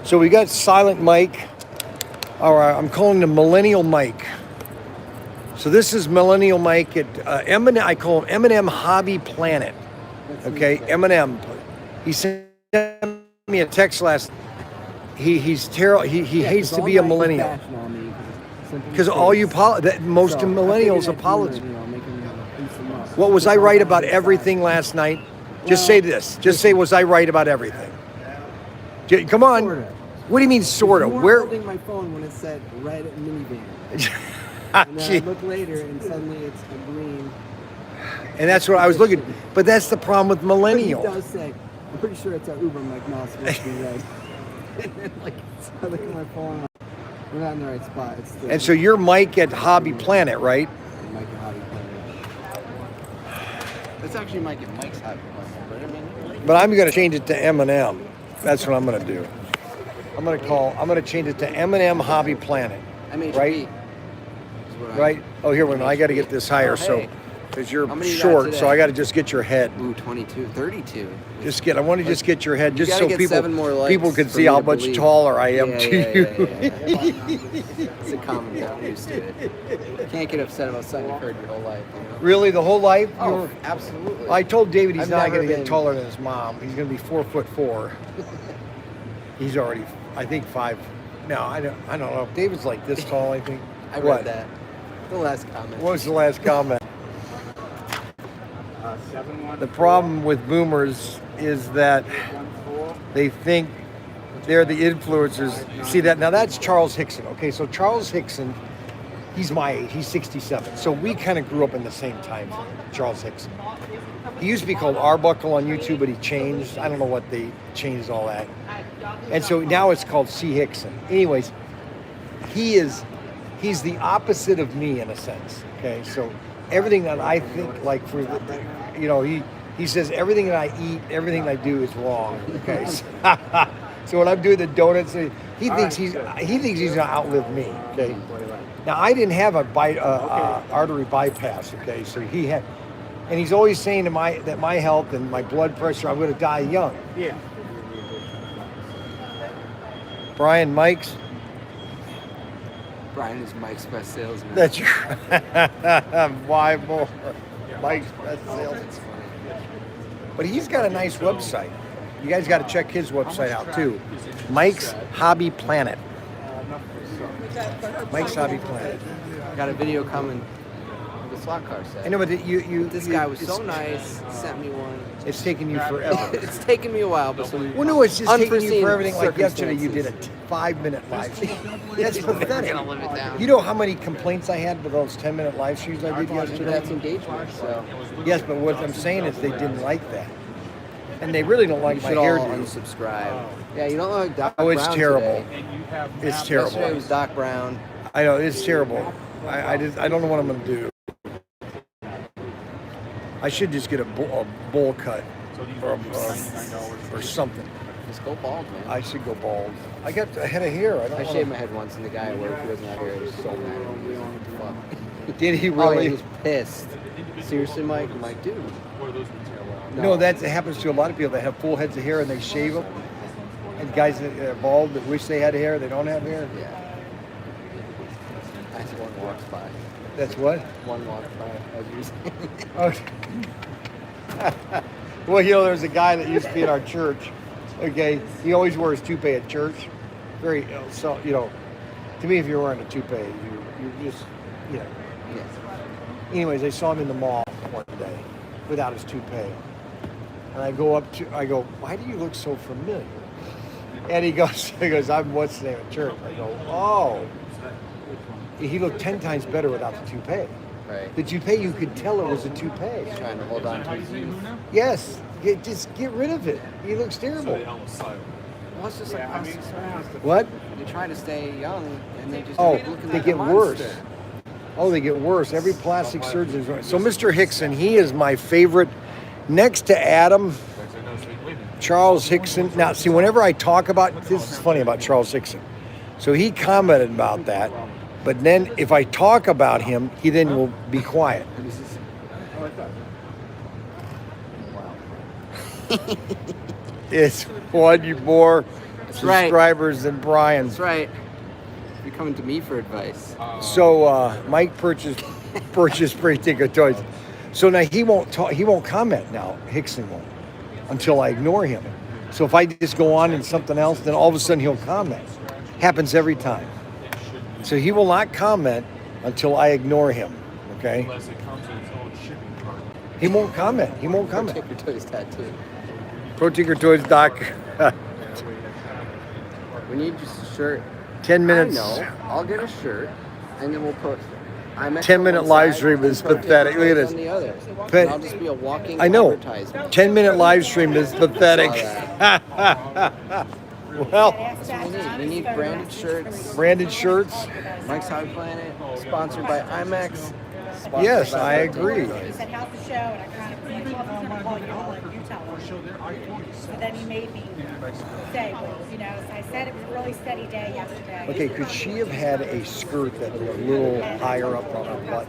So we got Silent Mike. All right, I'm calling him Millennial Mike. So this is Millennial Mike at M&M. I call him M&M Hobby Planet. Okay, M&M. He sent me a text last. He's terrible. He hates to be a millennial. Because all you most millennials apologize. What was I right about everything last night? Just say this. Just say, was I right about everything? Come on.
Sorta.
What do you mean, sorta?
You weren't
Where?
holding my phone when it said red minivan. And then I look later and suddenly it's a green.
And that's what I was looking. But that's the problem with millennial.
It does say. I'm pretty sure it's our Uber. I'm like, no, it's supposed to be red. And then, like, so I look at my phone. We're not in the right spot. It's still
And so you're Mike at Hobby Planet, right?
Mike at Hobby Planet. It's actually Mike at Mike's Hobby Planet.
But I'm going to change it to M&M. That's what I'm going to do. I'm going to change it to M&M Hobby Planet.
MHP.
Right? Right? Oh, here, wait a minute. I got to get this higher, so, because you're short, so I got to just get your head.
Ooh, 22, 32.
I want to just get your head, just so
get
people
7 more likes
can
for
see
me
how
to
much
believe.
taller I am to you.
It's a common I'm used to it. You can't get upset about something you've heard your whole life. You know?
Really, the whole life?
Oh, absolutely.
I told David he's
I've
not
never
going to get
been-
taller than his mom. He's going to be 4'4". He's already, I think, 5. No, I don't know. David's like this tall, I think.
I read
What?
that. The last comment.
What was the last comment? The problem with boomers is that they think they're the influencers. See that? Now that's Charles Hickson. Okay, so Charles Hickson, he's my age. He's 67. So we kind of grew up in the same time, Charles Hickson. He used to be called Arbuckle on YouTube, but he changed. I don't know what they changed all that. And so now it's called C. Hickson. Anyways, he's the opposite of me in a sense. Okay, so everything that I think, like for the, you know, he says everything that I eat, everything I do is wrong. Okay, so when I'm doing the donuts, he thinks he's gonna outlive me. Okay, now I didn't have a artery bypass. Okay, so he had, and he's always saying that my health and my blood pressure, I'm gonna die young.
Yeah.
Bryan, Mike's.
Bryan is Mike's best salesman.
That's why more. Mike's best salesman. But he's got a nice website. You guys got to check his website out too. Mike's Hobby Planet. Mike's Hobby Planet.
Got a video coming. The slot car set.
I know, but
This guy was so nice. Sent me one.
It's taken you forever.
It's taken me a while, but some
Well, no, it's just taking you
unforeseen
for everything. Like yesterday, you did a
circumstances.
5-minute live stream. That's pathetic.
Gonna live it down.
You know how many complaints I had with those 10-minute live streams I did yesterday?
That's engagement. So
Yes, but what I'm saying is they didn't like that. And they really don't like
you
my
should all
hairdo.
unsubscribe. Yeah, you don't like Doc
Oh, it's
Brown
terrible.
today.
It's terrible.
Yesterday was Doc Brown.
I know, it's terrible. I don't know what I'm going to do. I should just get a bowl cut or something.
Just go bald, man.
I should go bald. I got a head of hair.
I shaved my head once, and the guy at work who doesn't have hair was so mad at me. What the fuck?
Did he
Oh,
really?
yeah, he was pissed. Seriously, Mike? I'm like, dude.
No, that happens to a lot of people that have full heads of hair and they shave them. And guys that are bald that wish they had hair, they don't have hair.
Yeah. That's one walks by.
That's what?
One walks by, as you say.
Okay. Well, you know, there's a guy that used to be in our church. Okay, he always wears toupee at church. Very, so you know, to me, if you're wearing a toupee, you're just, you know.
Yes.
Anyways, I saw him in the mall one day without his toupee, and I go, why do you look so familiar? And he goes, I'm what's the name at church? I go, oh. He looked 10 times better without the toupee.
Right.
The toupee, you could tell it was a toupee.
He's trying to hold on to his youth.
Yes. Just get rid of it. He looks terrible.
Well, it's just like plastic surgery.
What?
You're trying to stay young, and they just
Oh,
looking
they
like
get
a
worse.
monster.
Oh, they get worse. Every plastic surgeon. So Mr. Hickson, he is my favorite. Next to Adam, Charles Hickson. Now, see, whenever I talk about, this is funny about Charles Hickson. So he commented about that. But then if I talk about him, he then will be quiet. It's one more subscribers than Bryan.
That's right. You're coming to me for advice.
So Mike purchased Protinkertoys. So now he won't talk. He won't comment now. Hickson won't until I ignore him. So if I just go on in something else, then all of a sudden he'll comment. Happens every time. So he will not comment until I ignore him. Okay.
Unless it comes in its own shipping cart.
He won't comment. He won't comment.
Protinkertoys tattoo.
Protinkertoys doc.
We need just a shirt.
10 minutes.
I know. I'll get a shirt, and then we'll put.
10-minute live stream is pathetic. Look at this.
On the other.
But-
I'll just be a walking
I know.
advertisement.
10-minute live stream is pathetic. Well,
That's what we need. We need branded shirts.
branded shirts.
Mike's Hobby Planet, sponsored by IMAX. sponsored
Yes,
by
I agree.
Protinkertoys.
said, how's the show? And I kind of like, well, I'm going to call you. I'll let you tell her. So then he made me say, well, you know, so I said it was a really steady day yesterday.
Okay, could she have had a skirt that was a little higher up on her butt?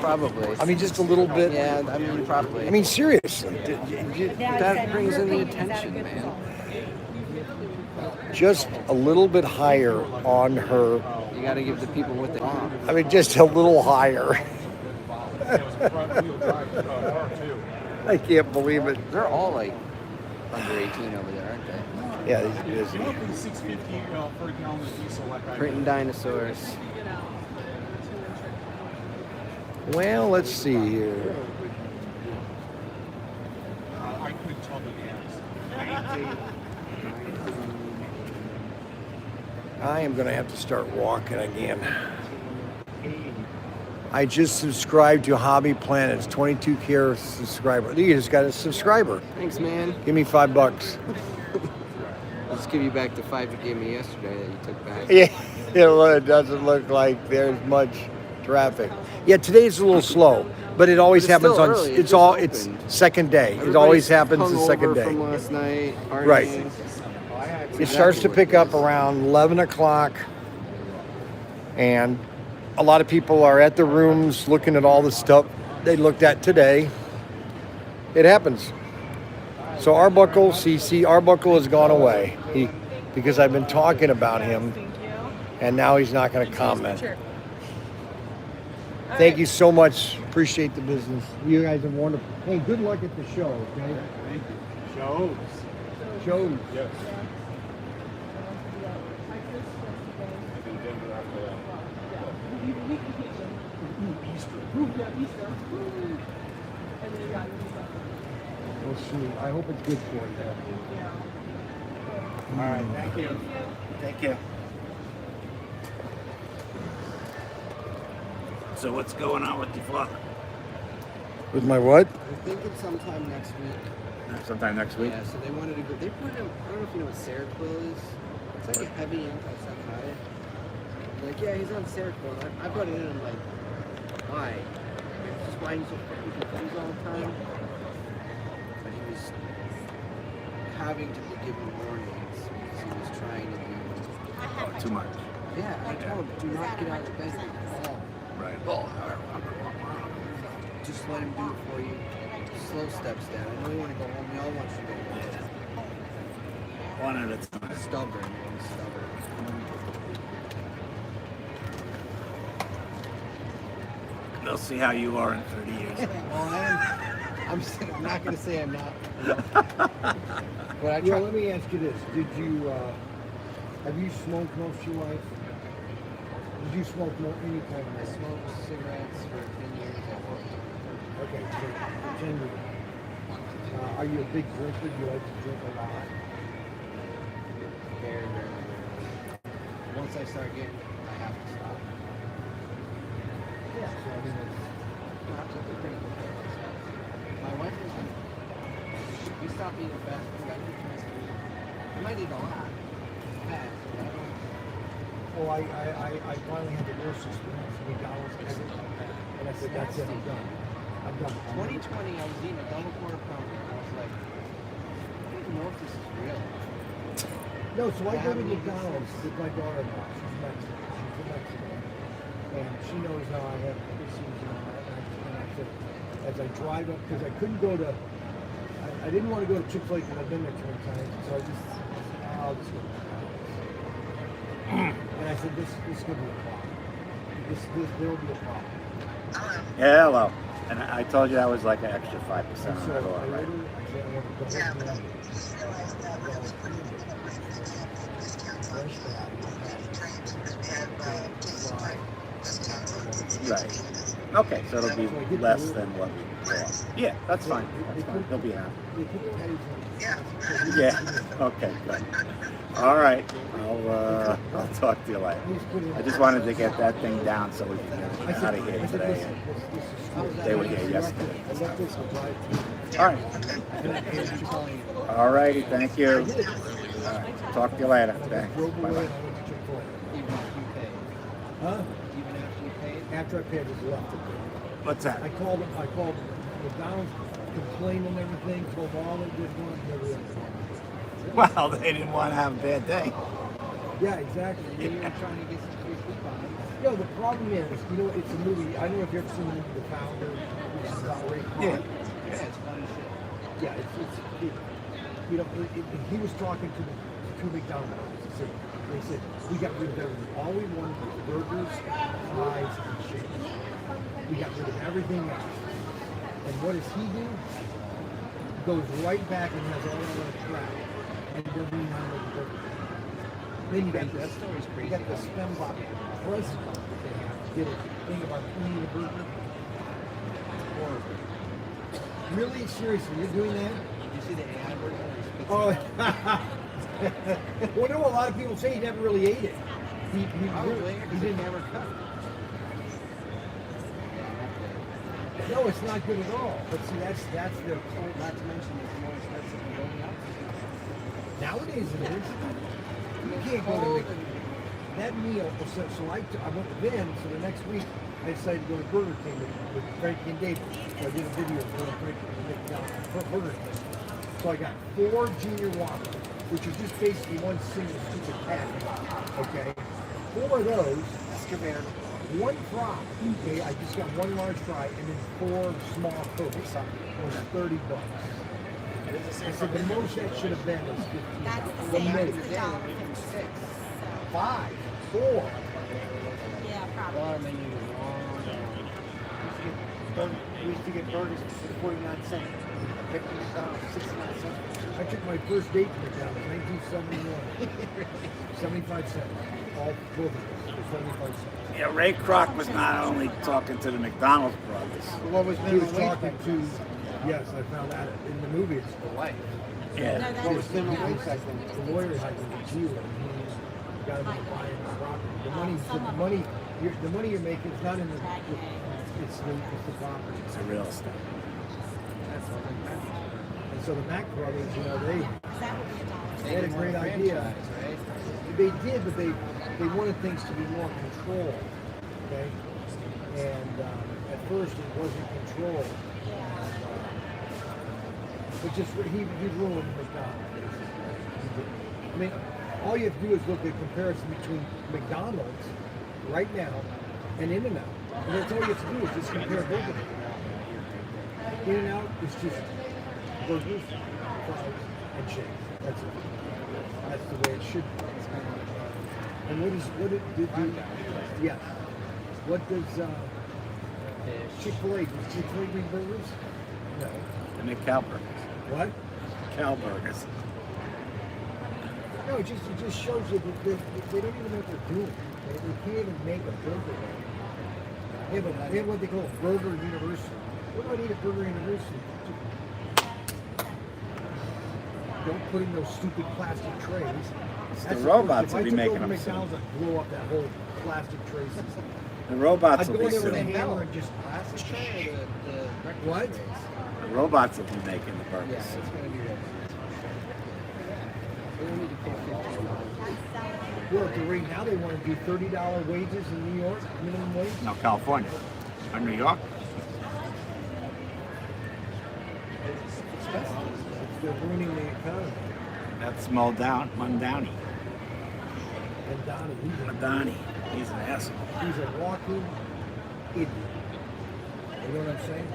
Probably.
I mean, just a little bit.
Yeah, I mean, probably.
I mean, seriously.
That brings in the attention, man.
Just a little bit higher on her.
You got to give the people what they want.
I mean, just a little higher. I can't believe it.
They're all like under 18 over there, aren't they?
Yeah, he's busy.
Printing dinosaurs.
Well, let's see here.
I couldn't tell the names.
I am going to have to start walking again. I just subscribed to Hobby Planet. It's 22K subscriber. You just got a subscriber.
Thanks, man.
Give me $5.
I'll just give you back the 5 you gave me yesterday that you took back.
Yeah, it doesn't look like there's much traffic. Yeah, today's a little slow, but it always
It's
happens
still
on.
early. It
It's
just
all.
opened.
It's second day. It always happens the second day.
From last night, partying.
Right. It starts to pick up around 11 o'clock, and a lot of people are at the rooms looking at all the stuff they looked at today. It happens. So Arbuckle, CC, Arbuckle has gone away because I've been talking about him, and now he's not going to comment. Thank you so much. Appreciate the business. You guys are wonderful. Hey, good luck at the show, okay?
Thank you.
Shows.
Yes.
We'll see. I hope it's good for you.
All right, thank you. Take care. So what's going on with your father?
With my what?
I think it's sometime next week.
Sometime next week?
Yeah, so they wanted to go. They put him, I don't know if you know what Seroquel is. It's like a heavy antipsychotic. Like, yeah, he's on Seroquel. I brought it in and I'm like, why? It's just why he's so fucking confused all the time. But he was having to give him warnings because he was trying to do.
Oh, too much.
Yeah, I told him, do not get out of bed and fall.
Right.
Just let him do it for you. Slow steps, Dad. I know you want to go home. We all want you to go home.
One at a time.
He's stubborn, man. He's stubborn.
They'll see how you are in 30 years.
I'm not going to say I'm not.
But I try. Let me ask you this: did you have you smoked most of your life? Did you smoke any kind of?
I smoked cigarettes for 10 years at work.
Okay, so 10 years. Are you a big drinker? Do you like to drink a lot?
Very, very, very. Once I start getting, I have to stop.
Yeah, so I mean, it's
absolutely pretty good. My wife is like, we stopped eating fast food. I might eat a lot. Fast, but I don't.
Oh, I finally had the worst experience with McDonald's ever. And I said, that's it, I'm done. I'm done.
2020, I was eating a double quarter pounder. And I was like, I don't even know if this is real.
No, so I go to McDonald's with my daughter-in-law. She's Mexican. She's from Mexico. And she knows how I have issues and all that. And I said, as I drive up, because I couldn't go to, I didn't want to go to Chick-fil-A because I've been there too many times. So I just, I'll just go to McDonald's. And I said, this could be a problem. There'll be a problem.
Yeah, hello. And I told you that was like an extra 5% on that order, right? Right. Okay, so it'll be less than what we thought. Yeah, that's fine. That's fine. He'll be happy. Yeah. Okay, good. All right. I'll talk to you later. I just wanted to get that thing down so we can get out of here today. And they were here yesterday. All right. All righty. Thank you. All right. Talk to you later. Thanks. Bye-bye.
Huh?
Even after you paid?
After I paid, I just left it.
What's that?
I called McDonald's, complained and everything, told them all they did was never in.
Well, they didn't want to have a bad day.
Yeah, exactly.
You were trying to get some free coupons.
Yo, the problem is, you know, it's a movie. I don't know if you've ever seen the movie The Founder, which is about Ray Kroc.
Yeah, it's fun as shit.
Yeah, you know, he was talking to the two McDonald's. They said, we got rid of everything. All we wanted was burgers, fries, and shakes. We got rid of everything else. And what does he do? Goes right back and has all that crap. And they're being on the burger. Then you got this, you got the Spembach president that they have. Did a thing about cleaning the burger. Horrible. Really? Seriously, you're doing that?
Did you see the AI version?
Oh, well, no, a lot of people say he never really ate it. He didn't ever cut. No, it's not good at all. But see, that's their point.
Not to mention it's more expensive than going out.
Nowadays it is. You can't go to that meal. So I went to Ben. So the next week I decided to go to Burger King with Frankie and David. So I did a video for Burger King. So I got 4 junior Whoppers, which is just basically one single stupid patty. Okay, 4 of those. Excavator. 1 fry. Okay, I just got 1 large fry and then 4 small cokes. It was $30. I said the most that should have been is 15.
That's
The
the same
minute.
as the $1.56.
5, 4.
Yeah, probably.
Our menu was long.
We used to get burgers for 49 cents. I picked them 69 cents. I took my first date to McDonald's, 1971. 75 cents. All both of them, 75 cents.
Yeah, Ray Kroc was not only talking to the McDonald's brothers.
What was he was talking to? Yes, I found out in the movie. It's the wife.
Yeah.
No,
What was
that's
Finley Waits, I think. The lawyer had to deal with him. He got him to buy the property. The money you're making is not in the. It's the property.
It's a real estate.
That's what they meant. And so the Mac brothers, you know, they had a great idea. They did, but they wanted things to be more controlled. Okay, and at first it wasn't controlled. So It's just he ruined McDonald's. I mean, all you have to do is look at comparison between McDonald's right now and In-N-Out. And that's all you have to do is just compare both of them. In-N-Out is just burgers, fries, and shakes. That's it. That's the way it should be. And what does Chick-fil-A, does Chick-fil-A make burgers? No.
They make cow burgers.
What?
Cow burgers.
No, it just shows you that they don't even know what they're doing. They can't even make a burger. They have what they call a burger university. What do I need a burger university? Don't put in those stupid plastic trays.
The robots will be making them soon.
McDonald's, I'd blow up that whole plastic tray system.
The robots will
I'd go
be
there with a
soon.
hammer and just
Plastic tray or the breakfast
what?
trays?
The robots will be making the burgers.
Yeah, it's gonna be robots. We don't need to pay $15.
Well, at the rate now they want to do $30 wages in New York, minimum wage.
No, California. Or New York?
They're ruining the economy.
That's Muldowney.
And Donnie,
Madani. He's an asshole.
he's a walking idiot. You know what I'm saying?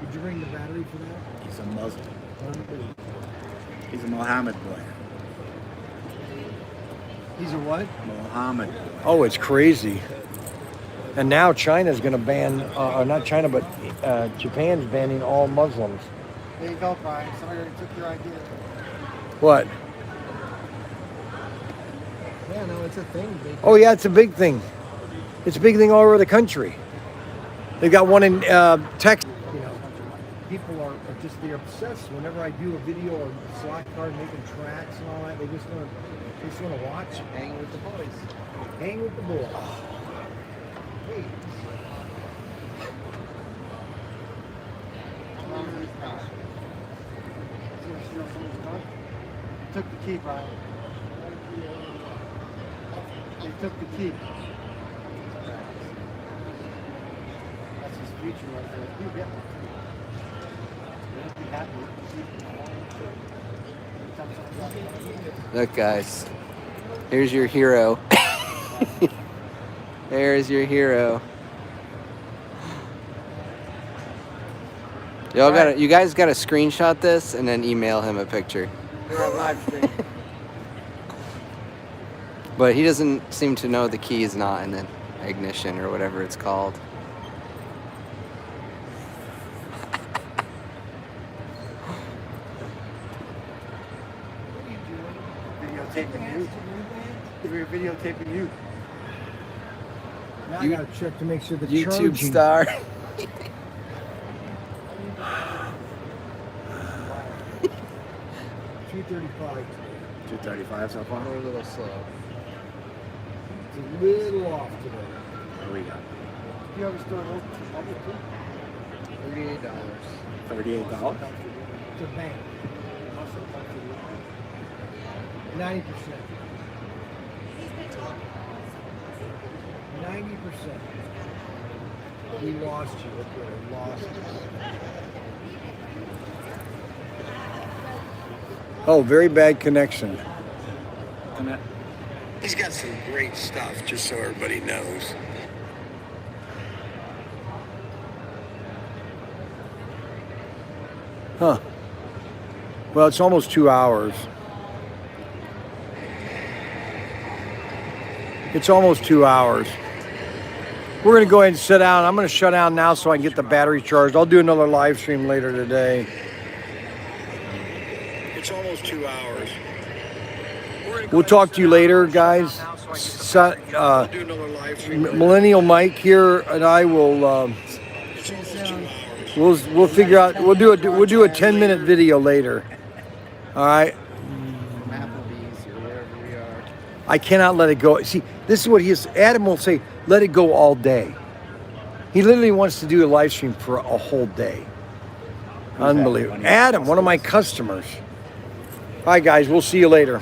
Did you bring the battery for that?
He's a Muslim.
Unbelievable.
He's a Mohammed boy.
He's a what?
Mohammed.
Oh, it's crazy. And now China's going to ban, not China, but Japan's banning all Muslims.
There you go, Bryan. Somebody already took your idea.
What?
Yeah, no, it's a thing.
Oh, yeah, it's a big thing. It's a big thing all over the country. They've got one in Texas.
You know, people are just, they're obsessed. Whenever I do a video or slot card making tracks and all that, they just want to watch.
Hang with the boys.
Hang with the boys. Hey.
Took the key, Bryan. They took the key. That's his future right there. You get one. They'll be happy.
Look, guys. Here's your hero. There's your hero. You guys gotta screenshot this and then email him a picture.
We're on live stream.
But he doesn't seem to know the key is not in the ignition or whatever it's called.
Videotaping you. We're videotaping you.
Now I gotta check to make sure the
YouTube
charging.
star.
235.
235 so far?
We're a little slow.
It's a little off today.
What do we got?
You have a store open? $38.
$38?
It's a bank. 90%. 90%. We lost you. Okay, lost you.
Oh, very bad connection.
He's got some great stuff, just so everybody knows.
Huh. Well, it's almost 2 hours. It's almost 2 hours. We're going to go ahead and sit down. I'm going to shut down now so I can get the battery charged. I'll do another live stream later today.
It's almost 2 hours.
We'll talk to you later, guys. Millennial Mike here, and I will. We'll figure out. We'll do a 10-minute video later. All right. I cannot let it go. See, this is what he is. Adam will say, let it go all day. He literally wants to do a live stream for a whole day. Unbelievable. Adam, one of my customers. All right, guys, we'll see you later.